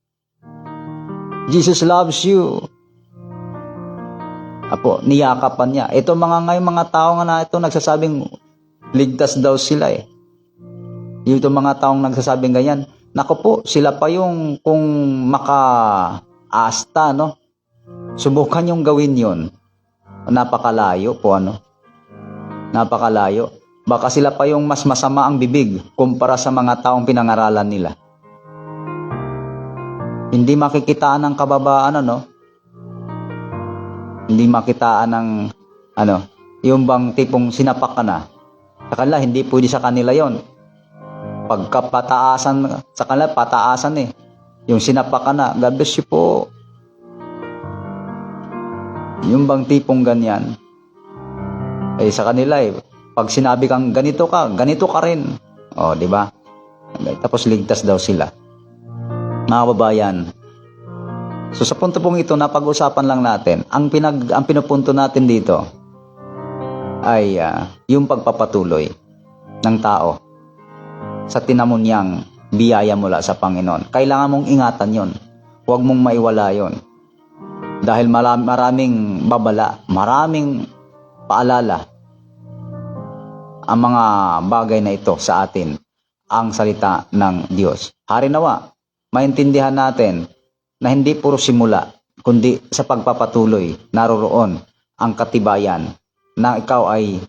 Jesus loves you. Niyakapan niya. Ito mga tao nga na ito nagsasabing ligtas daw sila Ito mga taong nagsasabing ganyan. Naku po, sila pa yung kung maka-asta, Subukan yung gawin yon. Napakalayo po, Napakalayo. Baka sila pa yung mas masama ang bibig kumpara sa mga taong pinangaralan nila. Hindi makikitaan ng kababaan, Hindi makitaan ng, yung bang tipong sinapak ka na. Sa kanila, hindi pwede sa kanila yon. Pagkapataasan, sa kanila, pataasan Yung sinapak ka na, God bless you po. Yung bang tipong ganyan. Sa kanila, pag sinabi kang ganito ka rin. Di ba? Tapos ligtas daw sila. Mga kababayan, so sa punto pong ito, napag-usapan lang natin, ang pinupunto natin dito ay yung pagpapatuloy ng tao sa tinamon niyang biyaya mula sa Panginoon. Kailangan mong ingatan yon. Huwag mong maiwala yon. Dahil maraming babala, maraming paalala ang mga bagay na ito sa atin. ang salita ng Diyos. Hari nawa, maintindihan natin na hindi puro simula, kundi sa pagpapatuloy naroroon ang katibayan na ikaw ay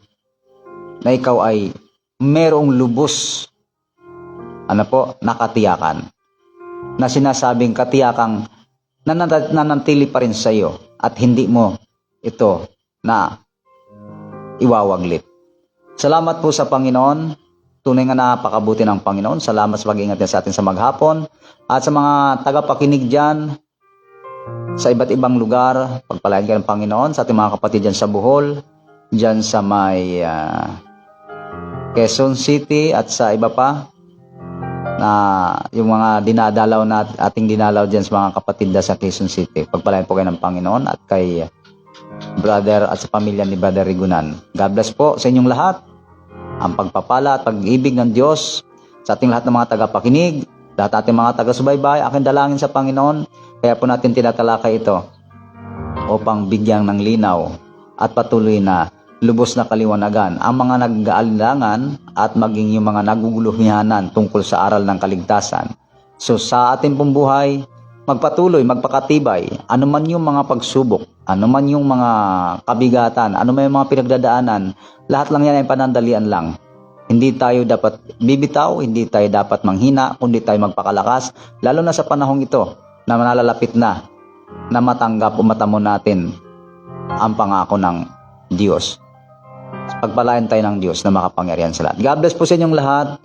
merong lubos nakatiyakan, na sinasabing katiyakang nananatili pa rin sa iyo at hindi mo ito na iwawaglit. Salamat po sa Panginoon. Tunay nga napakabuti ng Panginoon. Salamat sa pag-iingat niya sa atin sa maghapon. At sa mga tagapakinig dyan sa iba't ibang lugar, pagpalain ka ng Panginoon. Sa ating mga kapatid dyan sa Bohol, dyan sa may Quezon City at sa iba pa, na yung mga ating dinalaw dyan sa mga kapatid dyan sa Quezon City. Pagpalain po kayo ng Panginoon at kay brother at sa pamilya ni Brother Rigunan. God bless po sa inyong lahat. Ang pagpapala at pag-ibig ng Diyos sa ating lahat ng mga tagapakinig, lahat ating mga taga-subaybay, aking dalangin sa Panginoon. Kaya po natin tinatalakay ito upang bigyan ng linaw at patuloy na lubos na kaliwanagan ang mga nag-aalinlangan at maging yung mga naguguluhanan tungkol sa aral ng kaligtasan. So sa ating pong buhay, magpatuloy, magpakatibay, anuman yung mga pagsubok, anuman yung mga kabigatan, anuman yung mga pinagdadaanan, lahat lang yan ay panandalian lang. Hindi tayo dapat bibitaw, hindi tayo dapat manghina, kundi tayo magpakalakas, lalo na sa panahong ito na nalalapit na matanggap o matamo natin ang pangako ng Diyos. Pagpalain tayo ng Diyos na makapangyarihan sa lahat. God bless po sa inyong lahat.